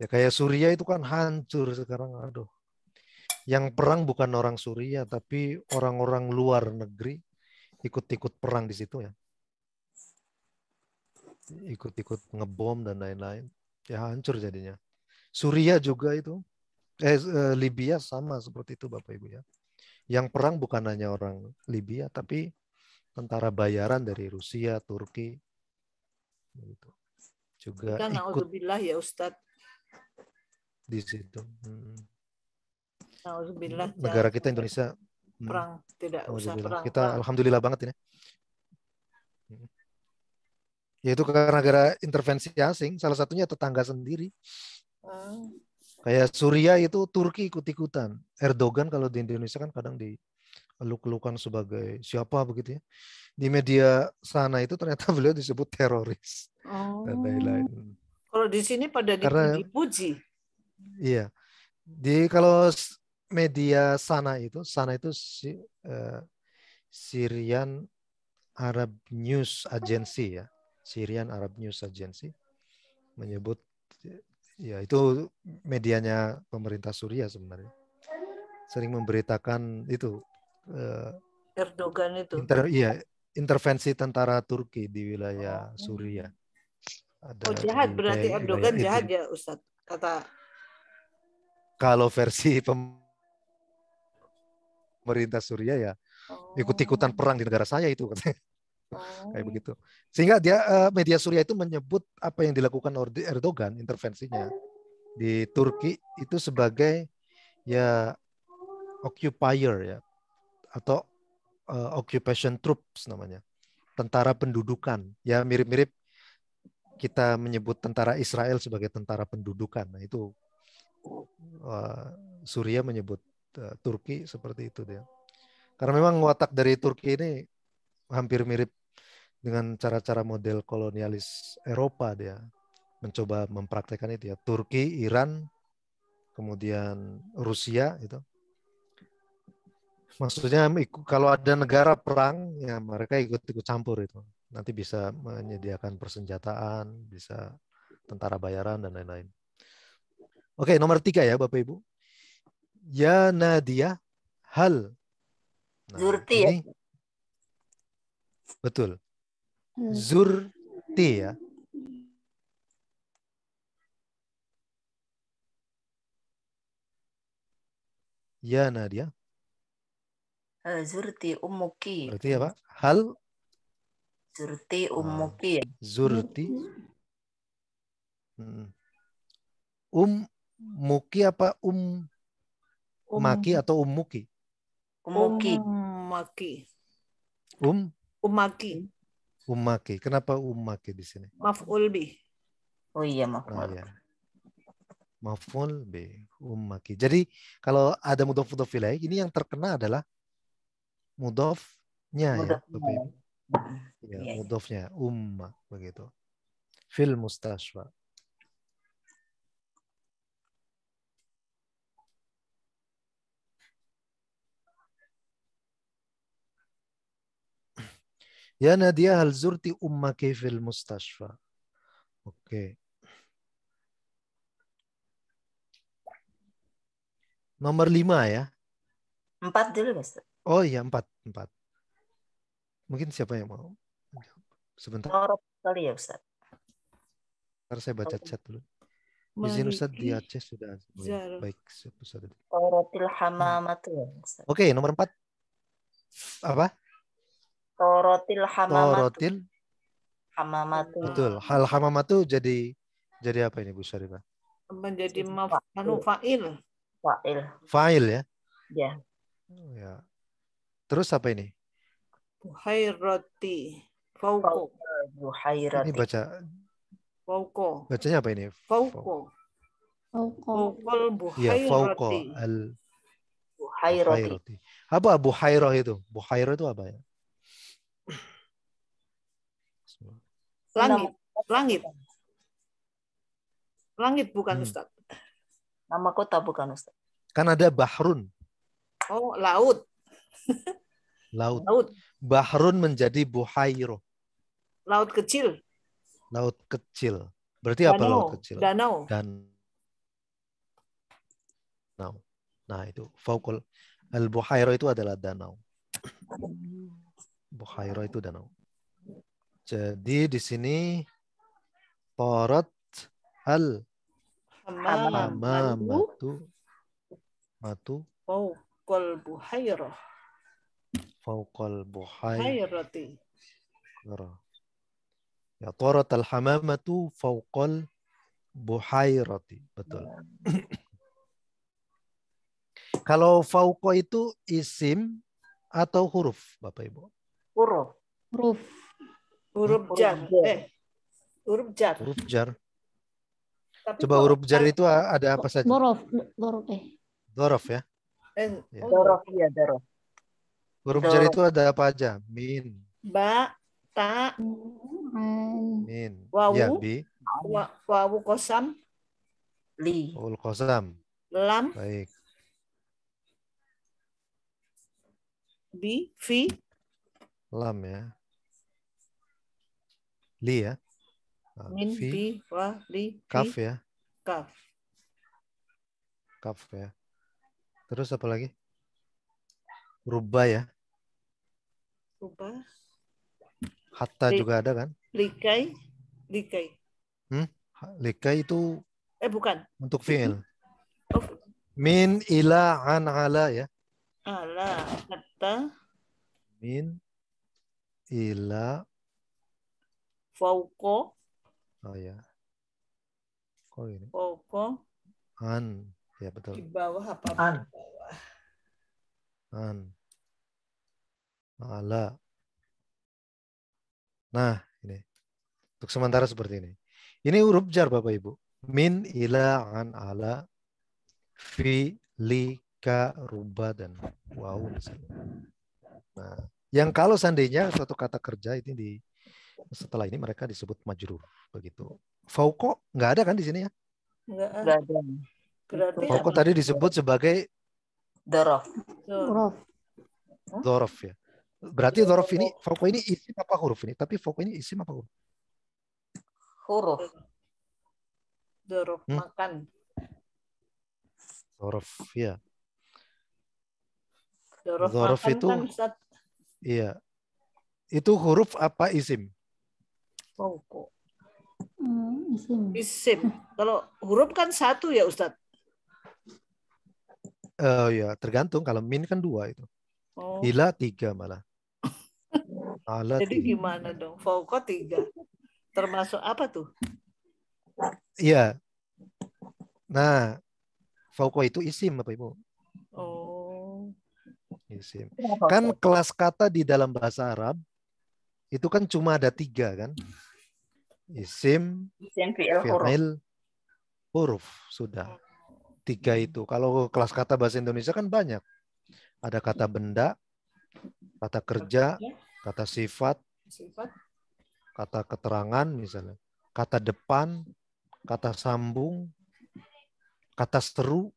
Ya kayak Suriah itu kan hancur sekarang, aduh. Yang perang bukan orang Suriah, tapi orang-orang luar negeri ikut-ikut perang di situ ya. Ikut-ikut ngebom dan lain-lain. Ya hancur jadinya. Suriah juga itu. Libya sama seperti itu Bapak Ibu ya. Yang perang bukan hanya orang Libya, tapi tentara bayaran dari Rusia, Turki, gitu. Juga kita ikut ya Ustadz. Di situ. Nauzubillah, negara kita Indonesia perang, tidak usah perang. Kita alhamdulillah banget ini. Yaitu karena negara intervensi asing, salah satunya tetangga sendiri. Kayak Suriah itu Turki ikut-ikutan. Erdogan kalau di Indonesia kan kadang diluk-lukan sebagai siapa begitu ya. Di media sana itu ternyata beliau disebut teroris dan lain-lain. Kalau di sini pada dipuji. Iya. Kalau media sana itu Syrian Arab News Agency ya. Syrian Arab News Agency menyebut Ya, itu medianya pemerintah Suriah sebenarnya. Sering memberitakan itu Erdogan itu. intervensi tentara Turki di wilayah Suriah. Oh, Ada jahat, di berarti wilayah Erdogan jahat Idlib. ya Ustadz, kata. Kalau versi pemerintah Suriah ya ikut-ikutan perang di negara saya itu katanya. Kayak begitu. Sehingga dia media Suriah itu menyebut apa yang dilakukan Erdogan, intervensinya di Turki itu sebagai ya occupier ya, atau occupation troops namanya, tentara pendudukan. Ya mirip-mirip kita menyebut tentara Israel sebagai tentara pendudukan. Nah itu Suriah menyebut Turki seperti itu dia. Karena memang watak dari Turki ini hampir mirip dengan cara-cara model kolonialis Eropa dia. Mencoba mempraktekkan itu ya. Turki, Iran, kemudian Rusia itu. Maksudnya kalau ada negara perang, ya mereka ikut-ikut campur itu. Nanti bisa menyediakan persenjataan, bisa tentara bayaran dan lain-lain. Oke, nomor 3 ya Bapak Ibu. Ya Nadia, hal. Nah, Zurti ya. ini betul. Zurti ya. Ya Nadia. Zurti ummuki. Berarti apa? Hal Zurti ummuki ya. Zurti. Muki apa maki atau muki? Ummuki. Ummaki. Ummaki. Ummaki. Kenapa ummaki di sini? Maf'ul bih. Oh iya, maaf. Oh, ya. Maf'ul bi ummaki. Jadi kalau ada mudhof mudhof ilaih, ini yang terkena adalah mudhofnya ya, Bapak Ibu. Ya, Iya. mudhofnya umma begitu. Fil mustashfa. Ya Nadia, hal zurti ummaki fil mustashfa. Oke. Nomor 5 ya. 4 dulu, Mas. Oh iya, 4. Mungkin siapa yang mau? Sebentar. Torot kali ya, Ustaz. Ntar saya baca chat dulu. Izin Ustaz di Aceh sudah. Baik, Ustaz. Torotil hamamatu ya, Ustaz. Oke, nomor 4. Apa? Torotil hamamatu. Torotil. Hamamatu. Betul. Hal hamamatu jadi apa ini Bu Syarifah? Menjadi fa'il. Fa'il. Fa'il ya? Ya. Ya. Terus apa ini? Buhairati. Fauko. Buhairati. Ini baca. Fauko. Bacanya apa ini? Fauko. Faukol Iya, fauko buhairati. Buhairati. Apa buhairah itu? Buhairah itu apa ya? Langit. Langit. Langit bukan Ustaz. Nama kota bukan Ustaz. Kan ada bahrun. Oh, laut. Laut. Bahrun menjadi buhairah. Laut kecil. Laut kecil. Berarti apa laut kecil? Danau. Nah, itu faukul al-buhairah itu adalah danau. Buhairah itu danau. Jadi di sini torot al hamamatu matu faukul buhairah. Faukul buhairati. Ya, torot al hamamatu faukul buhairati. Betul. Kalau fauko itu isim atau huruf, Bapak Ibu? Huruf. Huruf jar. Huruf jar. Huruf jar. Tapi coba huruf jar itu ada apa saja? Dorof ya. Dorof ya, dorof. Huruf jar itu ada apa aja? Min. Ba, ta, min. wawu, Ya, bi. Wawu kosam. Li. Wawul kosam. Lam. Baik. Bi, fi. Lam ya. Li ya. Min, Fi. bi, wa, li, fi. Kaf ya. Kaf. Kaf ya. Terus apa lagi? Rubba ya. Rubah. Hatta Li- juga ada kan? Likai. Likai. Likai itu Bukan. untuk fi'il. Oh, Min, ila, an, ala ya. ala. Hatta. Min, ila, Fauko. oh ya. Kok ini? Fauko. An, ya Di betul. bawah apa? An. Di bawah. An, ala. Nah, ini. Untuk sementara seperti ini. Ini huruf jar Bapak Ibu. Min, ila, an, ala, fi, li, ka, ruba, dan waw misalnya. Nah, yang kalau seandainya suatu kata kerja ini setelah ini mereka disebut majrur begitu. Fauko nggak ada kan di sini ya? Enggak. Nggak ada. Berarti Fauko apa? tadi disebut sebagai Dorof. Huruf. dzaraf ya. Berarti dzaraf ini fauko ini isim apa huruf ini? Tapi fauko ini isim apa huruf? Huruf. Dorof makan. Dzaraf ya. Dorof Dzaraf makan itu kan sat iya. Itu huruf apa isim? Fauko. Isim. Isim. Kalau huruf kan satu ya Ustadz. Oh ya, tergantung. Kalau min kan 2 itu. Oh. Ila 3 malah. Ala Jadi 3. gimana dong? Fauko 3. Termasuk apa tuh? Iya. Nah, fauko itu isim Bapak Ibu. Oh. Isim. Kan kelas kata di dalam bahasa Arab itu kan cuma ada 3 kan? Isim, Isim, fi'il, huruf. fi'il, huruf. Sudah. 3 itu. Kalau kelas kata bahasa Indonesia kan banyak. Ada kata benda, kata kerja, kata sifat, Sifat. kata keterangan misalnya. Kata depan, kata sambung, kata seru.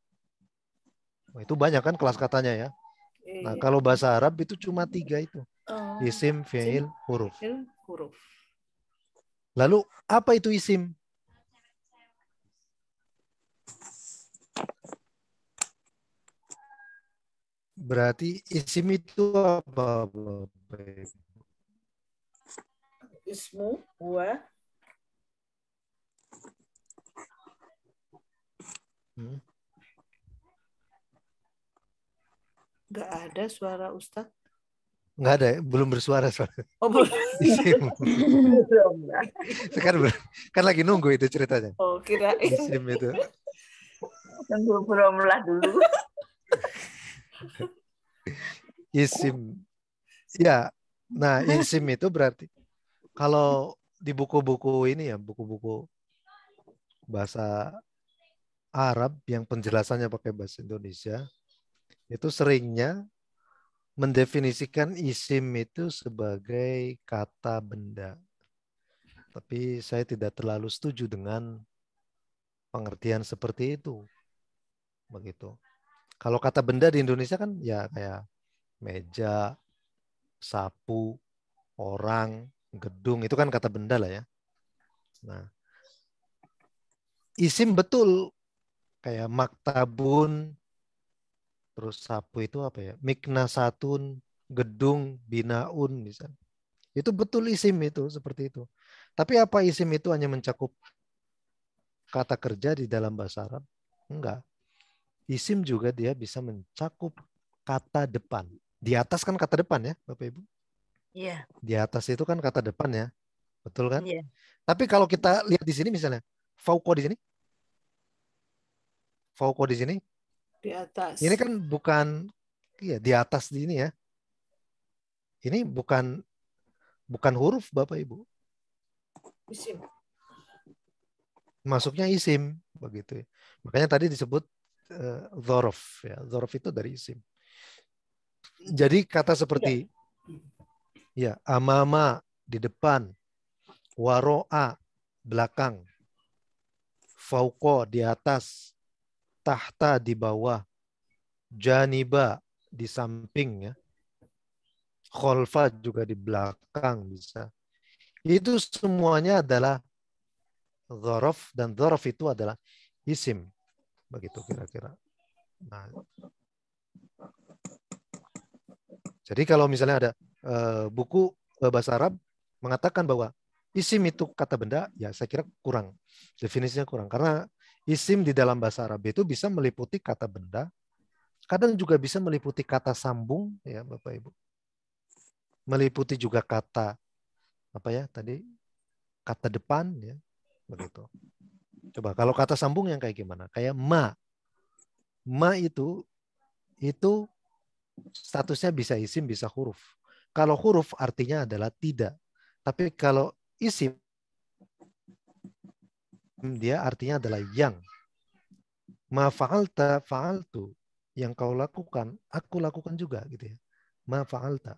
Itu banyak kan kelas katanya ya. Nah, Iya. kalau bahasa Arab itu cuma 3 itu. Oh. Isim, fi'il, huruf. Fi'il, huruf. Lalu apa itu isim? Berarti isim itu apa? Ismu, huwa. Nggak ada suara Ustadz. Nggak ada, belum bersuara soalnya. Oh, belum. Isim. Belum lah. Sekarang kan lagi nunggu itu ceritanya. Oh, kirain. Isim itu. Tunggu belum lah dulu. Isim. Ya, nah isim itu berarti kalau di buku-buku ini ya, buku-buku bahasa Arab yang penjelasannya pakai bahasa Indonesia, itu seringnya mendefinisikan isim itu sebagai kata benda. Tapi saya tidak terlalu setuju dengan pengertian seperti itu. Begitu. Kalau kata benda di Indonesia kan ya kayak meja, sapu, orang, gedung, itu kan kata benda lah ya. Nah, isim betul kayak maktabun, terus sapu itu apa ya? Miknasatun, gedung, binaun misalnya. Itu betul isim itu seperti itu. Tapi apa isim itu hanya mencakup kata kerja di dalam bahasa Arab? Enggak. Isim juga dia bisa mencakup kata depan. Di atas kan kata depan ya, Bapak Ibu? Iya. Di atas itu kan kata depan ya. Betul kan? Iya. Tapi kalau kita lihat di sini misalnya, fauko di sini. Fauko di sini. Di atas. Ini kan bukan ya di atas di ini ya. Ini bukan huruf Bapak Ibu. Isim. Masuknya isim begitu ya. Makanya tadi disebut dzaraf ya. Dzaraf itu dari isim. Jadi kata seperti ya, amama di depan, waro'a belakang, fauqa di atas, tahta di bawah, janiba di samping ya. Khalfa juga di belakang bisa. Itu semuanya adalah dzaraf, dan dzaraf itu adalah isim. Begitu kira-kira. Nah, jadi kalau misalnya ada buku bahasa Arab mengatakan bahwa isim itu kata benda, ya saya kira kurang. Definisinya kurang. Karena isim di dalam bahasa Arab itu bisa meliputi kata benda, kadang juga bisa meliputi kata sambung, ya Bapak Ibu. Meliputi juga kata apa ya tadi, kata depan, ya begitu. Coba kalau kata sambung yang kayak gimana? Kayak ma. Ma itu statusnya bisa isim, bisa huruf. Kalau huruf artinya adalah tidak. Tapi kalau isim, dia artinya adalah yang. Ma fa'alta, fa'altu. Yang kau lakukan, aku lakukan juga gitu ya. Ma fa'alta.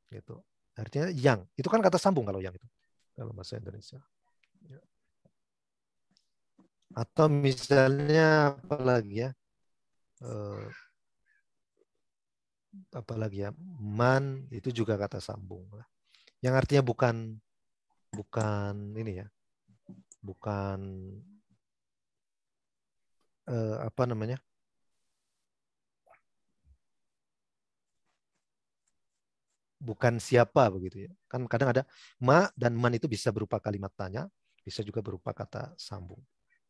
Gitu. Artinya yang. Itu kan kata sambung kalau yang itu. Kalau bahasa Indonesia. Ya. Atau misalnya apalagi ya. Apalagi ya. Man itu juga kata sambung. Yang artinya bukan ini ya. Bukan apa namanya? Bukan siapa begitu ya. Kan kadang ada ma dan man itu bisa berupa kalimat tanya, bisa juga berupa kata sambung.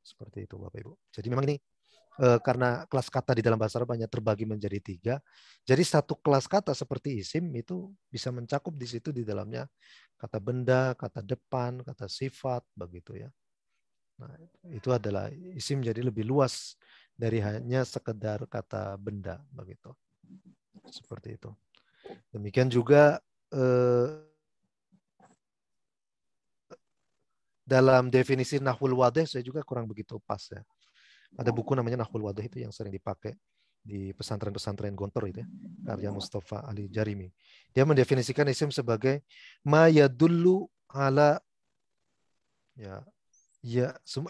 Seperti itu Bapak Ibu. Jadi memang ini karena kelas kata di dalam bahasa Arab banyak terbagi menjadi 3. Jadi satu kelas kata seperti isim itu bisa mencakup di situ di dalamnya kata benda, kata depan, kata sifat begitu ya. Nah, itu adalah isim jadi lebih luas dari hanya sekedar kata benda begitu. Seperti itu. Demikian juga dalam definisi Nahwul Wadih saya juga kurang begitu pas ya. Ada buku namanya Nahwul Wadih itu yang sering dipakai di pesantren-pesantren Gontor itu ya, karya Mustafa Ali Jarimi. Dia mendefinisikan isim sebagai ma yadullu ala ya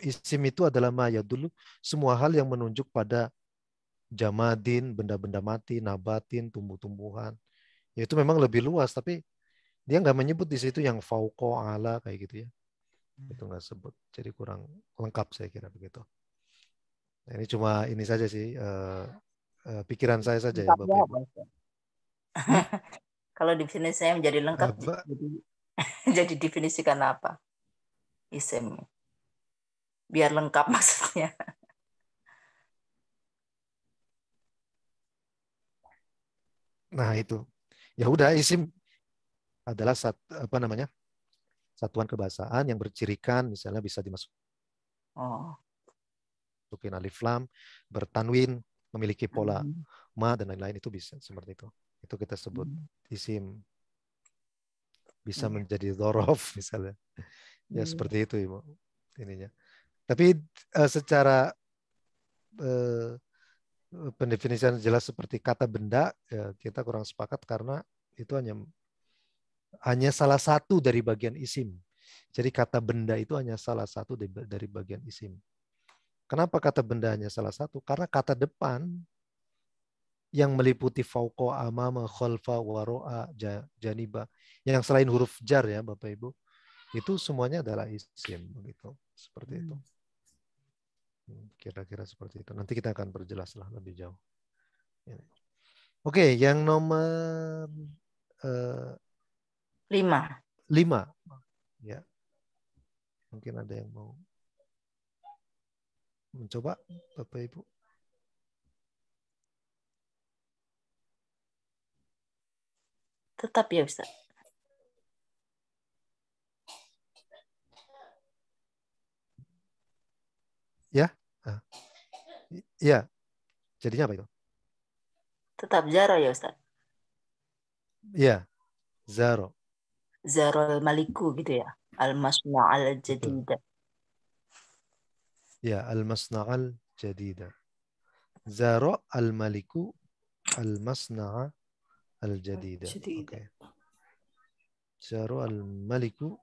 isim itu adalah ma yadullu semua hal yang menunjuk pada jamadin, benda-benda mati, nabatin, tumbuh-tumbuhan. Ya, itu memang lebih luas tapi dia nggak menyebut di situ yang fauqa ala kayak gitu ya. Itu nggak sebut. Jadi kurang lengkap saya kira begitu. Nah, ini cuma ini saja sih pikiran saya saja ya Bapak Lengkapnya Ibu. apa, Ustaz? Kalau definisinya menjadi lengkap, jadi, jadi definisikan apa? Isim. Biar lengkap maksudnya. Nah itu, ya udah isim adalah apa namanya satuan kebahasaan yang bercirikan, misalnya bisa dimasukin Oh. alif lam, bertanwin, memiliki pola Hmm. ma dan lain-lain itu bisa seperti itu. Itu kita sebut isim. Bisa menjadi dzaraf misalnya. Ya seperti itu Ibu ininya. Tapi secara pendefinisian jelas seperti kata benda ya, kita kurang sepakat karena itu hanya salah satu dari bagian isim. Jadi kata benda itu hanya salah satu dari bagian isim. Kenapa kata benda hanya salah satu? Karena kata depan yang meliputi fauqa, amama, khalfa, waro'a, janiba, yang selain huruf jar ya Bapak Ibu, itu semuanya adalah isim begitu. Seperti itu. Kira-kira seperti itu. Nanti kita akan perjelaslah lebih jauh. Oke, yang nomor 5. Ya. Mungkin ada yang mau mencoba Bapak Ibu. Tetap ya Ustaz. Ya. Ya. Jadinya apa itu? Tetap zaro ya Ustaz. Ya. Zaro. Zaro al-maliku gitu ya. Al-masna' al-jadida. Ya, al-masna'al jadida. Zaro al-maliku al-masna'a al-jadida. Oke. Zaro al-maliku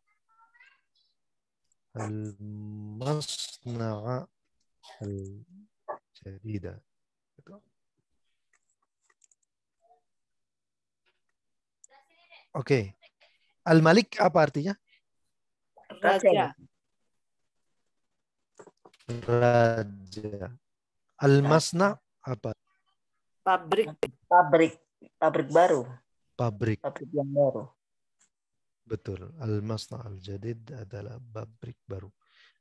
al-masna'a al-jadida. Oke. Al-Malik apa artinya? Raja. raja. Al-masna apa? Pabrik. Pabrik baru. Pabrik. Pabrik yang baru. Betul. Al-masna al-jadid adalah pabrik baru.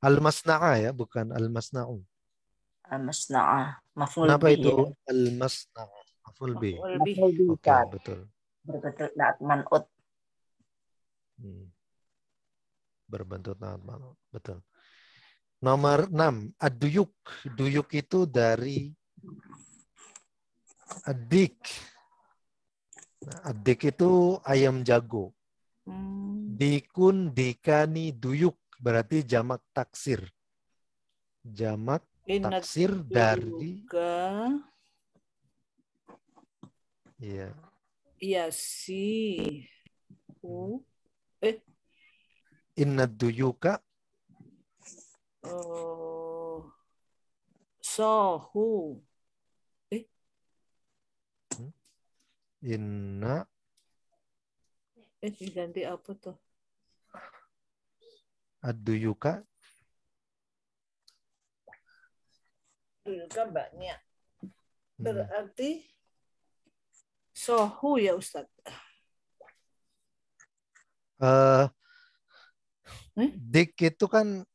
Al-masna'a ya, bukan al-masna'u. Al-masna'ah. Maf'ul Kenapa bih itu ya. al-masna'a? Maf'ul bih. Lebih. Maf'ul bih, Oke, Ustaz. betul. Berbentuk naat man'ut. Berbentuk naat man'ut. Betul. Nomor 6, ad-duyuk. Duyuk itu dari adik. Nah, adik itu ayam jago. Dikun, dikani, duyuk. Berarti jamak taksir. Jamak Inat taksir dari juga. ya. Iya sih. Inna duyuka Sohu. inna Diganti apa tuh? ad-duyuka Duyuka banyak. Berarti sohu ya Ustaz. Dik itu kan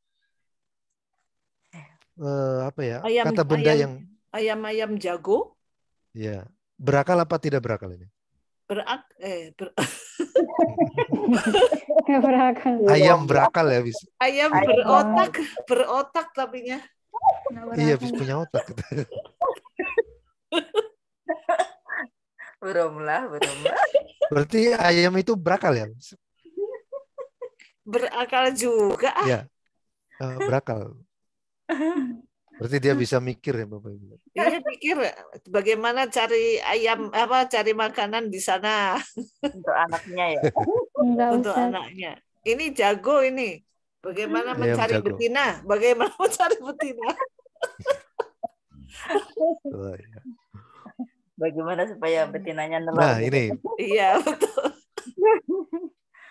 apa ya? Kata benda yang ayam jago. Ya, berakal apa tidak berakal ini? Berakal. Ayam berakal ya bis. Ayam berotak tapi nya. Iya, bis punya otak. Beromlah. Berarti ayam itu berakal ya? Berakal juga. Ya, berakal. Berarti dia bisa mikir ya Bapak Ibu. Iya mikir bagaimana cari cari makanan di sana untuk anaknya ya. Untuk anaknya. Ini jago ini. Bagaimana mencari betina? Bagaimana mencari betina? Oh, ya. Bagaimana supaya betinanya nelor? Nah, ini. Iya, betul.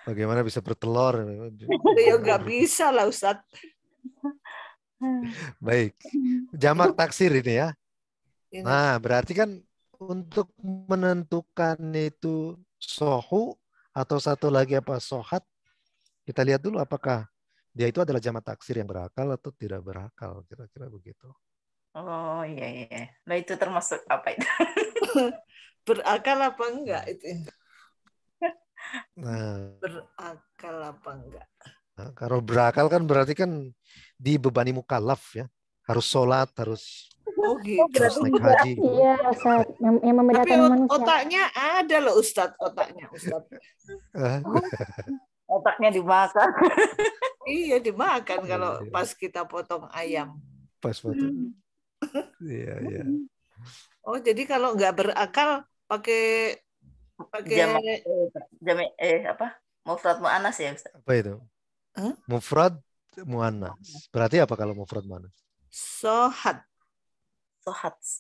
Bagaimana bisa bertelur? Ya nggak bisa lah Ustaz. Baik. Jamak taksir ini ya. Nah, berarti kan untuk menentukan itu sohu atau satu lagi apa sohat, kita lihat dulu apakah dia itu adalah jamak taksir yang berakal atau tidak berakal. Kira-kira begitu. Oh iya. Nah itu termasuk apa itu? Berakal apa enggak itu? Nah, berakal apa enggak? Nah, kalau berakal kan berarti kan dibebani mukallaf ya. Harus sholat, harus gitu. Harus naik haji. Iya, Ustaz. Yang membedakan Tapi manusia. otaknya ada loh Ustaz, otaknya Ustaz. Otaknya dimakan. Iya dimakan kalau pas kita potong ayam. Pas potong. Iya. Oh jadi kalau nggak berakal pakai jamak apa? Mufrad mu'annas ya Ustaz? Apa itu? Mufrad mu'annas. Berarti apa kalau mufrad mu'annas? Sohat.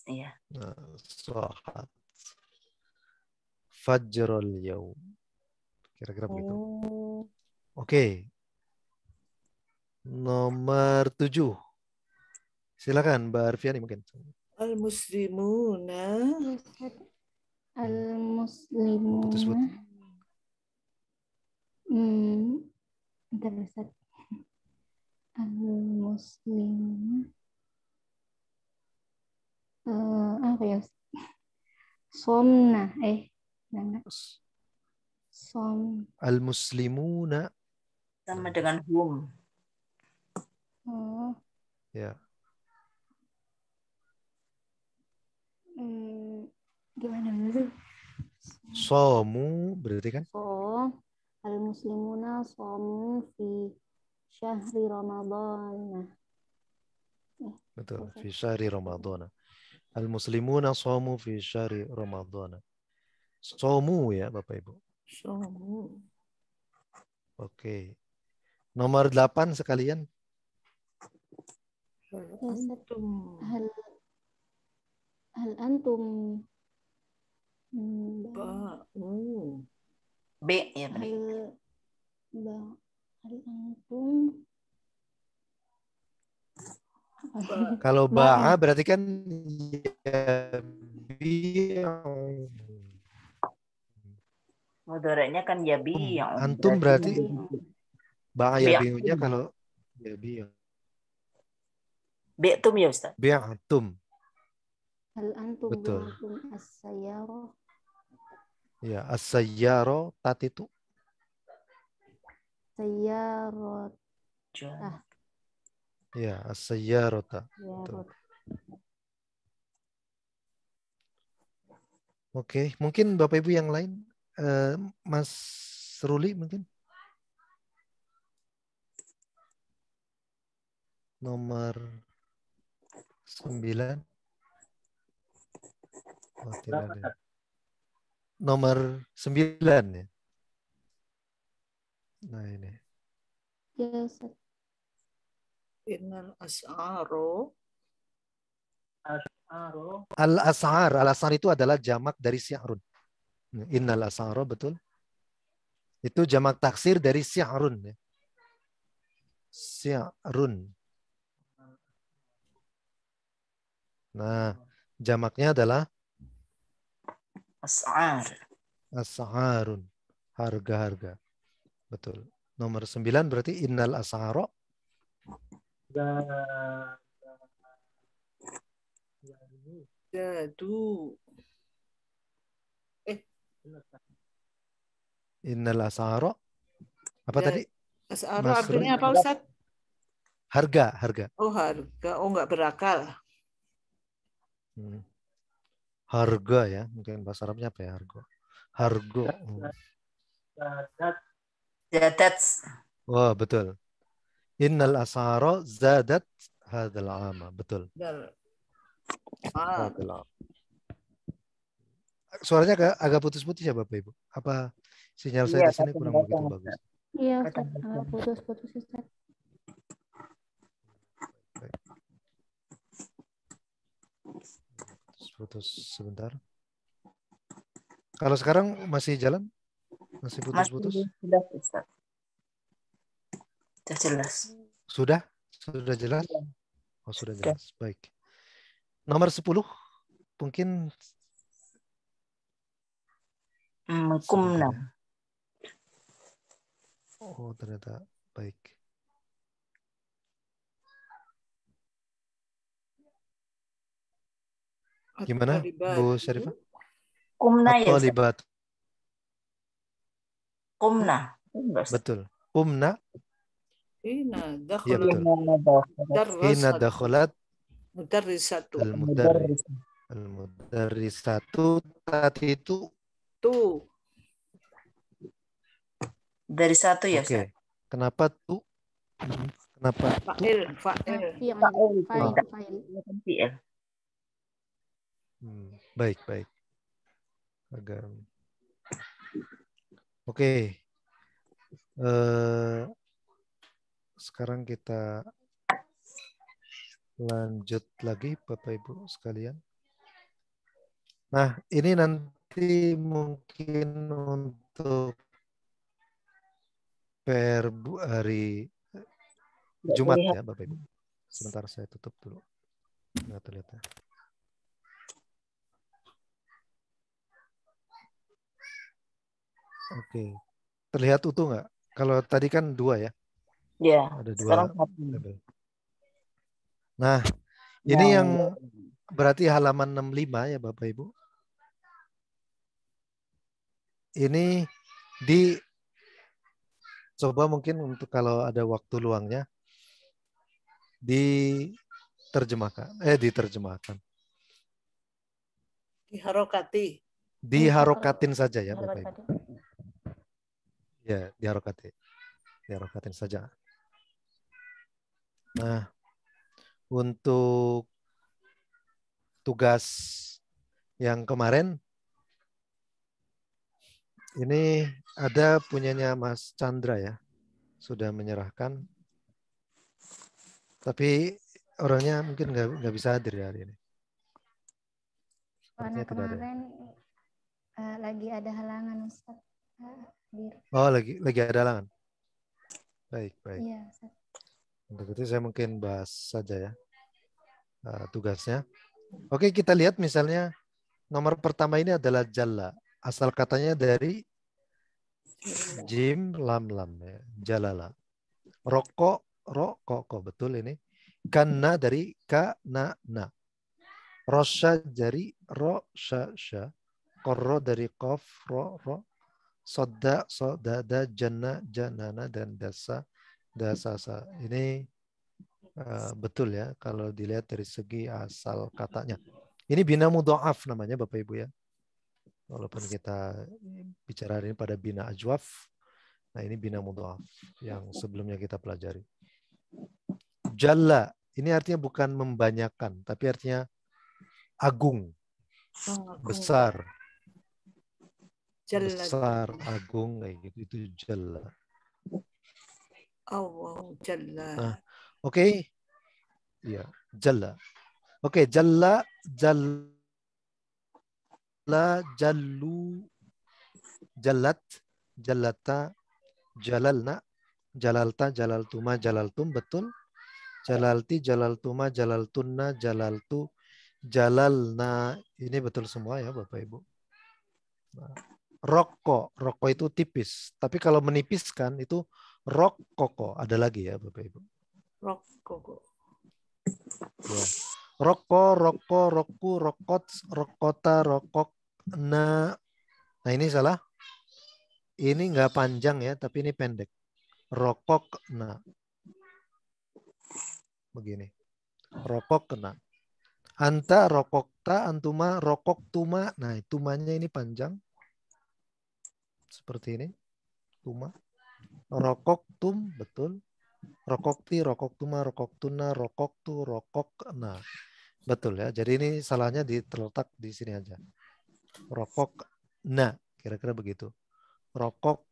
Iya. Sohat. Fajrul yaum. Kira-kira begitu. Oke. Nomor 7. Silakan Mbak Arfiani mungkin. Al-muslimuna. Al-muslimuna. Bentar Ustaz. Al-muslimuna. Apa ya? Somna. Enggak. Al-muslimuna. Sama dengan hum. Oh. Ya. Gimana dulu? Somu berarti kan? Al-muslimuna somu fi syahri Ramadan. Betul, fi syahri Ramadan. Al-muslimuna somu fi syahri Ramadan. Somu ya Bapak Ibu. Somu. Oke. Nomor 8 sekalian. Hal antum B ya tadi. Hal antum apa Kalau ba'a berarti kan Mudoranya kan yabi. antum berarti ba'a yabi'unya kalau yabi. Bi'tum ya Ustaz. Bi'atum. Hal antum Betul. bi'atum as-sayyarah. Ya, as-sayyaro tatitu. Sayyarot. Ya, as-sayyarota. Sayyarot. Oke, mungkin Bapak Ibu yang lain, Mas Ruli mungkin nomor 9. Oh, tidak ada. Nomor 9 ya. Nah ini. Ya, Ustaz. Innal as'aro. Al-as'ar. Al-as'ar itu adalah jamak dari si'run. Innal as'aro, betul. Itu jamak taksir dari si'run. Ya. Si'run. Nah, jamaknya adalah As'ar. as'arun. Harga-harga. Betul. Nomor 9 berarti innal as'aro. Jadu. Innal as'aro. Apa tadi? As'aro Mas artinya Ruli? apa Ustaz? Harga, harga. Oh harga. Oh nggak berakal. Harga ya. Mungkin bahasa Arabnya apa ya? Harga. Harga. Zadat. Wah, betul. Innal as'aro zadat hadzal ama. Betul. Hadzal ama. Suaranya agak putus-putus ya Bapak Ibu. Apa sinyal saya di sini kurang begitu bagus? Iya, Ustaz. Agak putus-putus, Ustaz. Putus sebentar. Kalau sekarang masih jalan? Masih putus-putus? Sudah, Ustaz. Sudah jelas. Sudah? Sudah jelas? Oh, sudah jelas. Baik. Nomor 10 mungkin Kumna. ya. Oh, ternyata baik. Gimana Bu Syarifah? Kumna ya. Libat. Kumna. Betul. Kumna. Hina Iya betul. Hina dakhalat mudarrisatu. Al-mudarrisatu tadi itu Tu. Dari satu ya. Oke. Kenapa tuh? Kenapa Fa'il. Fa'il. Baik, baik. Oke. Sekarang kita lanjut lagi Bapak Ibu sekalian. Nah, ini nanti mungkin untuk per hari Jumat ya Bapak Ibu. Sebentar saya tutup dulu. Nggak terlihat ya. Oke. Terlihat utuh nggak? Kalau tadi kan 2 ya? Iya. Ada 2. Sekarang 1. Nah, ini yang berarti halaman 65 ya Bapak Ibu. Ini coba mungkin untuk kalau ada waktu luangnya diterjemahkan. Diharokati. Diharokatin saja ya Bapak Ibu. Ya, diharokatin saja. Nah, untuk tugas yang kemarin ini ada punyanya Mas Chandra ya. Sudah menyerahkan. Tapi orangnya mungkin nggak bisa hadir ya hari ini. Karena kemarin lagi ada halangan Ustaz. Oh, lagi ada halangan. Baik. Iya, Ustaz. Untuk itu saya mungkin bahas saja ya. tugasnya. Oke, kita lihat misalnya nomor pertama ini adalah jalla. Asal katanya dari jim lam lam ya. Jalala. Rokok kok betul ini. Kana dari ka na na. Rosya dari ro sya sya. Korro dari kof ro ro. Soda sodada jana janana dan dasa dasasa. Ini betul ya kalau dilihat dari segi asal katanya. Ini bina mudha'af namanya Bapak Ibu ya. Walaupun kita bicara ini pada bina ajwaf, nah ini bina mudha'af yang sebelumnya kita pelajari. Jalla, ini artinya bukan membanyakan, tapi artinya agung, besar. Jalla. Besar, agung, kayak gitu. Itu jalla. Allah jalla. Nah, oke. Ya, jalla. Oke, jalla, jallu, jallat, jallata, jalalna, jalalta, jalaltuma, jalaltum, betul. Jalalti, jalaltuma, jalaltunna, jalaltu, jalalna. Ini betul semua ya Bapak Ibu. Nah, rokok itu tipis. Tapi kalau menipiskan itu rokoko. Ada lagi ya Bapak Ibu. Rokoko. Ya. Roko, roku, rokot, rokota, rokok, na. Nah ini salah. Ini nggak panjang ya, tapi ini pendek. Rokok, na. Begini. Rokok, na. Anta, rokokta, antuma, rokok, tuma. Nah, tumanya ini panjang. Seperti ini. Tuma. Rokok, tum, betul. Rokokti, rokoktuma, rokoktuna, rokoktu, rokokna. Betul ya. Jadi ini salahnya terletak di sini aja. Rokok na, kira-kira begitu. Rokok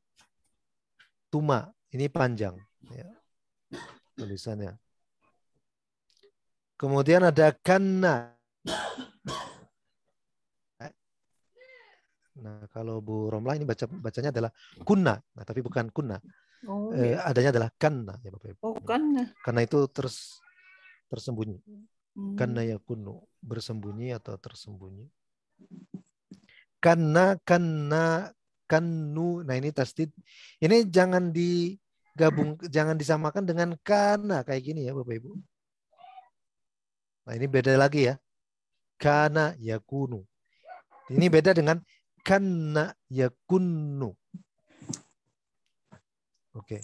tuma, ini panjang ya, tulisannya. Kemudian ada kanna. Nah, kalau Bu Romla ini bacanya adalah kunna, nah, tapi bukan kunna. Oh, ya. Adanya adalah kanna ya Bapak Ibu. Oh, kanna. Karena itu tersembunyi. Kanna ya kunu, bersembunyi atau tersembunyi. Kanna, kanu. Nah ini tasdid. Ini jangan digabung, jangan disamakan dengan kana kayak gini ya Bapak Ibu. Nah ini beda lagi ya. Kana yakunu. Ini beda dengan kana yakunu. Oke.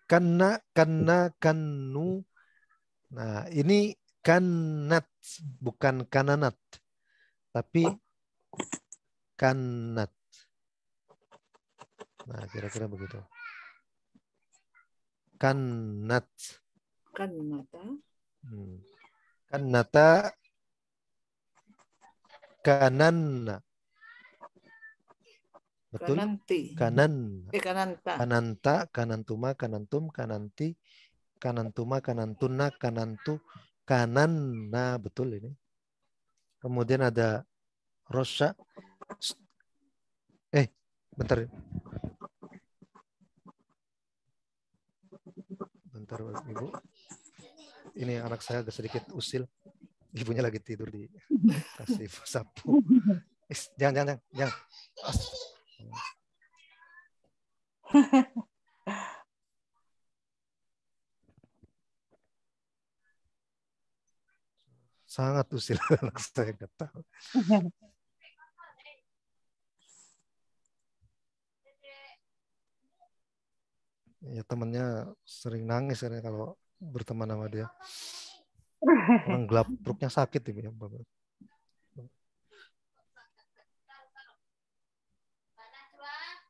Kana, kanu. Nah ini kanat, bukan kananat. Tapi kanat. Nah, kira-kira begitu. Kanat. Kanata. Kanata. Kananna. Betul? Kananti. Kananta. Kananta, kanantuma, kanantum, kananti, kanantuma, kanantunna, kanantu, kananna. Betul ini. Kemudian ada rosya. Bentar. Bentar Ibu. Ini anak saya agak sedikit usil. Ibunya lagi tidur di kasih sapu. Jangan. Sangat usil anak saya, nggak tahu. Ya temannya sering nangis ya, kalau berteman sama dia. Orang gelap perutnya sakit ini ya Bapak.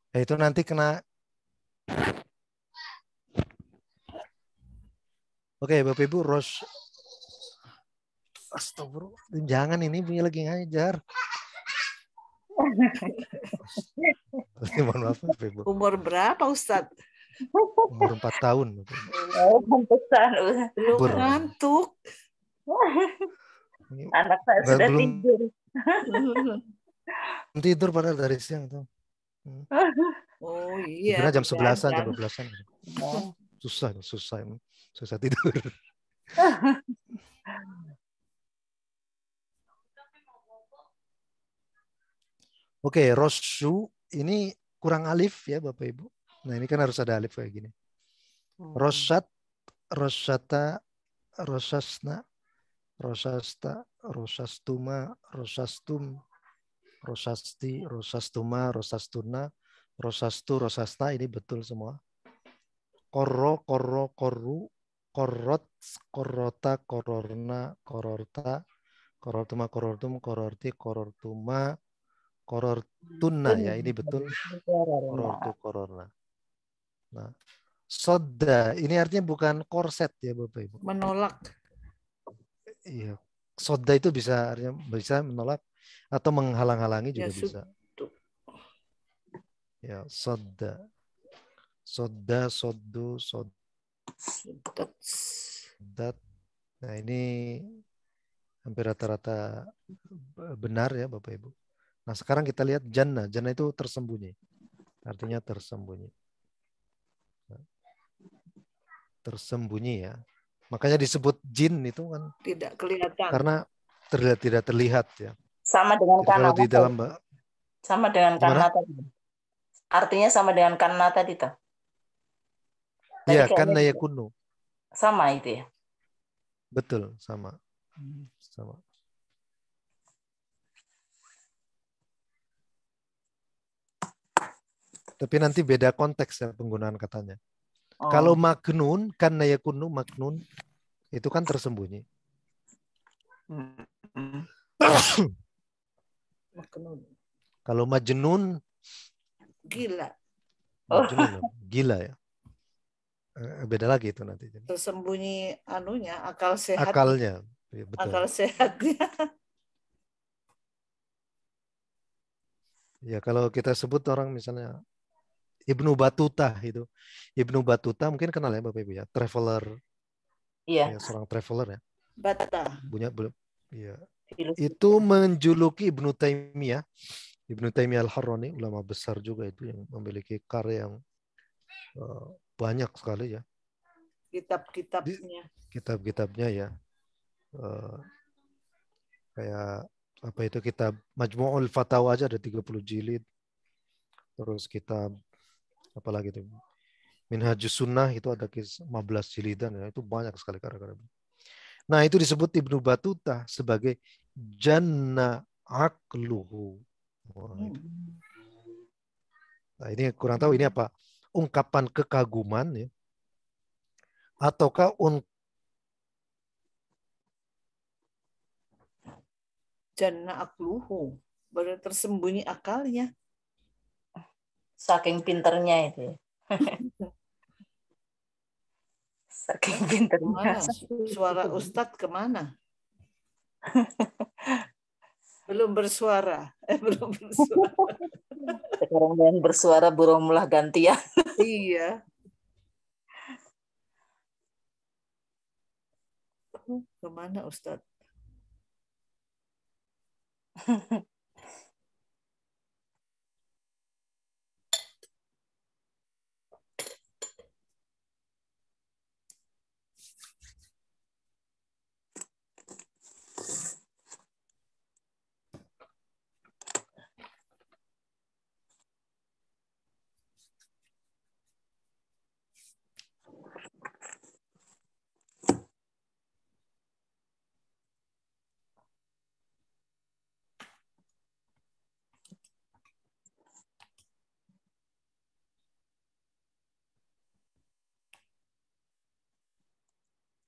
Ya itu nanti kena. Oke Bapak Ibu, Astagfirullah, jangan, ini punya lagi ngajar. Mohon maaf Bapak Ibu. Umur berapa Ustadz? Umur 4 tahun. Oh, pantesan. Belum ngantuk. Anak saya sudah tidur. Tidur padahal dari siang tuh. Oh iya. Tidurnya jam 11-an, jam 12-an. Susah tidur. Oke, rosyu ini kurang alif ya Bapak Ibu. Nah ini kan harus ada alif kayak gini. Rosat, rosata, rosasna, rosasta, rosastuma, rosastum, rosasti, rosastuma, rosastuna, rosastu, rosasta, ini betul semua. Korro, korro, korru, korrot, korrota, kororna, kororta, korortuma, korortum, kororti, korortuma, korortuna, ya ini betul. Korortu, kororna. Nah, soda ini artinya bukan korset ya Bapak Ibu. Menolak. Iya. Soda itu bisa artinya bisa menolak atau menghalang-halangi juga Ya, bisa. Ya, soda. Soda, sodu, sodat. Nah, ini hampir rata-rata benar ya Bapak Ibu. Nah, sekarang kita lihat jannah. Jannah itu tersembunyi. Artinya tersembunyi. Tersembunyi ya. Makanya disebut jin itu kan tidak kelihatan. Karena tidak terlihat ya. Sama dengan jadi kalau di dalam sama dengan karena tadi. Artinya sama dengan karena tadi tuh. Iya, karena ya kuno. Sama itu ya. Betul, sama. Sama. Tapi nanti beda konteks ya penggunaan katanya. Kalau maknun, karena ya kuno, maknun itu kan tersembunyi. Kalau majnun, gila. Majnun, gila ya. Beda lagi itu nanti. Tersembunyi anunya, akal sehat. Akalnya, ya, betul. Akal sehatnya. Ya kalau kita sebut orang misalnya Ibnu Batuta itu. Ibnu Batuta mungkin kenal ya Bapak Ibu ya, traveler. Iya. Ya, seorang traveler ya. Bata. Punya belum? Iya. Itu menjuluki Ibnu Taimiyah. Ibnu Taimiyah Al-Harrani, ulama besar juga itu yang memiliki karya yang banyak sekali ya. Kitab-kitabnya. Kitab-kitabnya ya. Kayak apa itu kitab Majmu'ul Fatawa aja ada 30 jilid. Terus kitab apalagi itu Minhajus Sunnah itu ada 15 jilidan ya. Itu banyak sekali karya-karya. Nah, itu disebut Ibnu Batuta sebagai janna aqluhu. Nah, ini kurang tahu ini apa? Ungkapan kekaguman ya. Ataukah janna aqluhu, berarti tersembunyi akalnya. Saking pinternya itu. Saking pinternya. Suara Ustadz kemana? Belum bersuara. Belum bersuara. Sekarang yang bersuara burunglah gantian. Iya. Kemana Ustadz?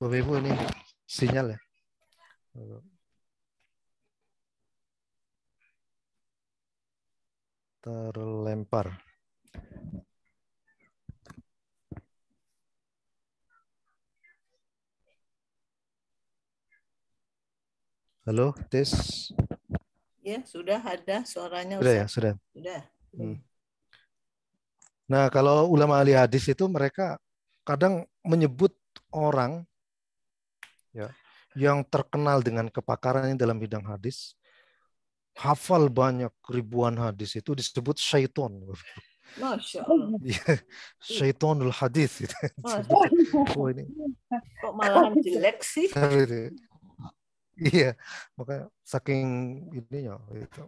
Bapak Ibu ini sinyal ya. Terlempar. Halo, tes. Ya, sudah ada suaranya Sudah Ustaz. ya, sudah. Sudah. Nah, kalau ulama ahli hadis itu mereka kadang menyebut orang ya yang terkenal dengan kepakarannya dalam bidang hadis, hafal banyak ribuan hadis itu disebut syaiton. Masya Allah. Syaitonul hadis. Oh, ini. Kok malahan jelek sih? Iya, makanya saking ininya itu.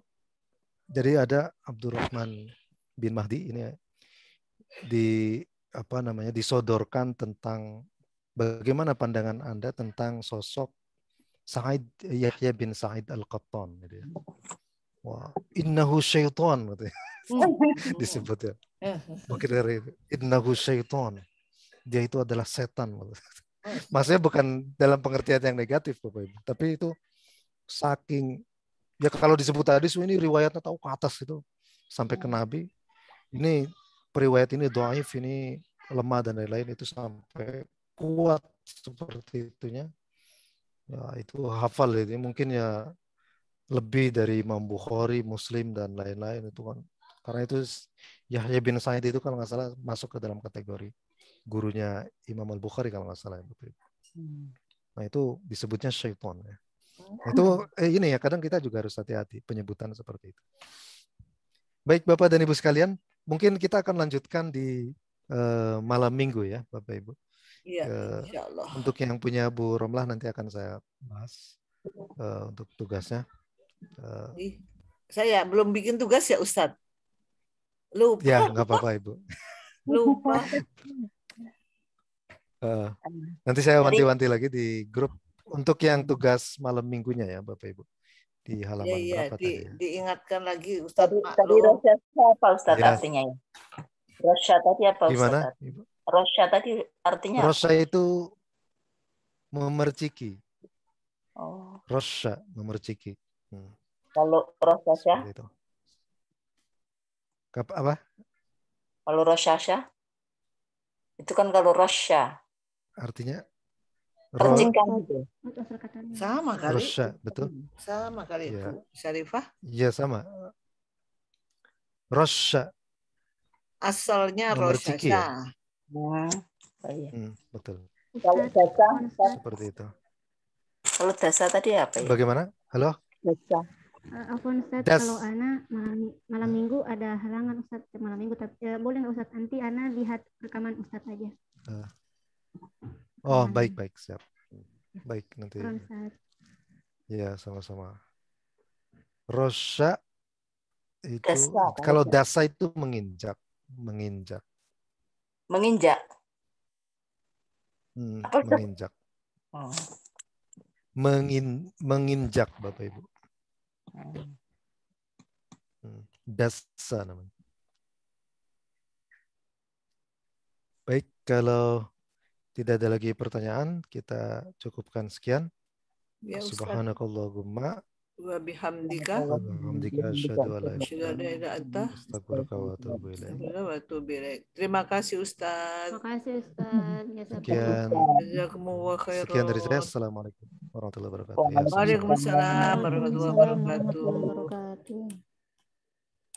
Jadi ada Abdurrahman bin Mahdi ini disodorkan tentang bagaimana pandangan Anda tentang sosok Yahya bin Sa'id Al-Qattan gitu ya. Wah, innahu syaitan gitu ya. Disebut ya. Mungkin dari innahu syaitan. Dia itu adalah setan. Maksudnya bukan dalam pengertian yang negatif Bapak Ibu, tapi itu saking ya kalau disebut hadis ini riwayatnya tahu ke atas itu sampai ke Nabi. Ini periwayat ini dhaif, ini lemah dan lain-lain, itu sampai kuat seperti itunya. Ya itu hafal ini mungkin ya lebih dari Imam Bukhari, Muslim dan lain-lain itu kan. Karena itu Yahya bin Sa'id itu kalau nggak salah masuk ke dalam kategori gurunya Imam Al-Bukhari kalau nggak salah. Nah itu disebutnya syaitan ya. Itu ini ya kadang kita juga harus hati-hati penyebutan seperti itu. Baik Bapak dan Ibu sekalian, mungkin kita akan lanjutkan di malam minggu ya Bapak Ibu. Iya, insya Allah. Untuk yang punya Bu Romlah nanti akan saya bahas untuk tugasnya. Saya belum bikin tugas ya Ustadz. Lupa. Ya nggak apa-apa Ibu. Lupa. Nanti saya wanti-wanti lagi di grup untuk yang tugas malam minggunya ya Bapak Ibu. Di halaman berapa tadi ya? Diingatkan lagi Ustadz. Tadi Rosya apa Ustadz ya. Artinya ya? Rosya tadi apa Ustadz? Gimana Ibu? Rosya tadi artinya Rosya itu memerciki. Oh. Rosya memerciki. Kalau Rosya apa? Kalau Rosya itu kan kalau Rosya artinya percikan gitu. Sama kali. Rosya, betul. Sama kali ya. Bu Syarifah. Iya sama. Rosya. Asalnya Rosya. Ya? Betul. Kalau dasa seperti itu. Kalau dasa tadi apa ya? Bagaimana? Halo? Dasa. Afwan Ustaz, kalau Ana malam minggu ada halangan Ustaz malam minggu, tapi boleh nggak Ustaz nanti Ana lihat rekaman Ustaz aja. Oh baik siap. Baik nanti. Ya sama-sama. Rosya itu dasa, kalau dasa itu menginjak. Menginjak. Menginjak. Menginjak Bapak Ibu. Dasa namanya. Baik, kalau tidak ada lagi pertanyaan, kita cukupkan sekian. Ya, Subhanakallahumma wa bihamdika asyhadu an la ilaha illa anta astaghfiruka wa atubu ilaik. Terima kasih Ustaz. Terima kasih Ustaz. Sekian dari saya. Assalamualaikum warahmatullahi wabarakatuh. Waalaikumsalam warahmatullahi wabarakatuh.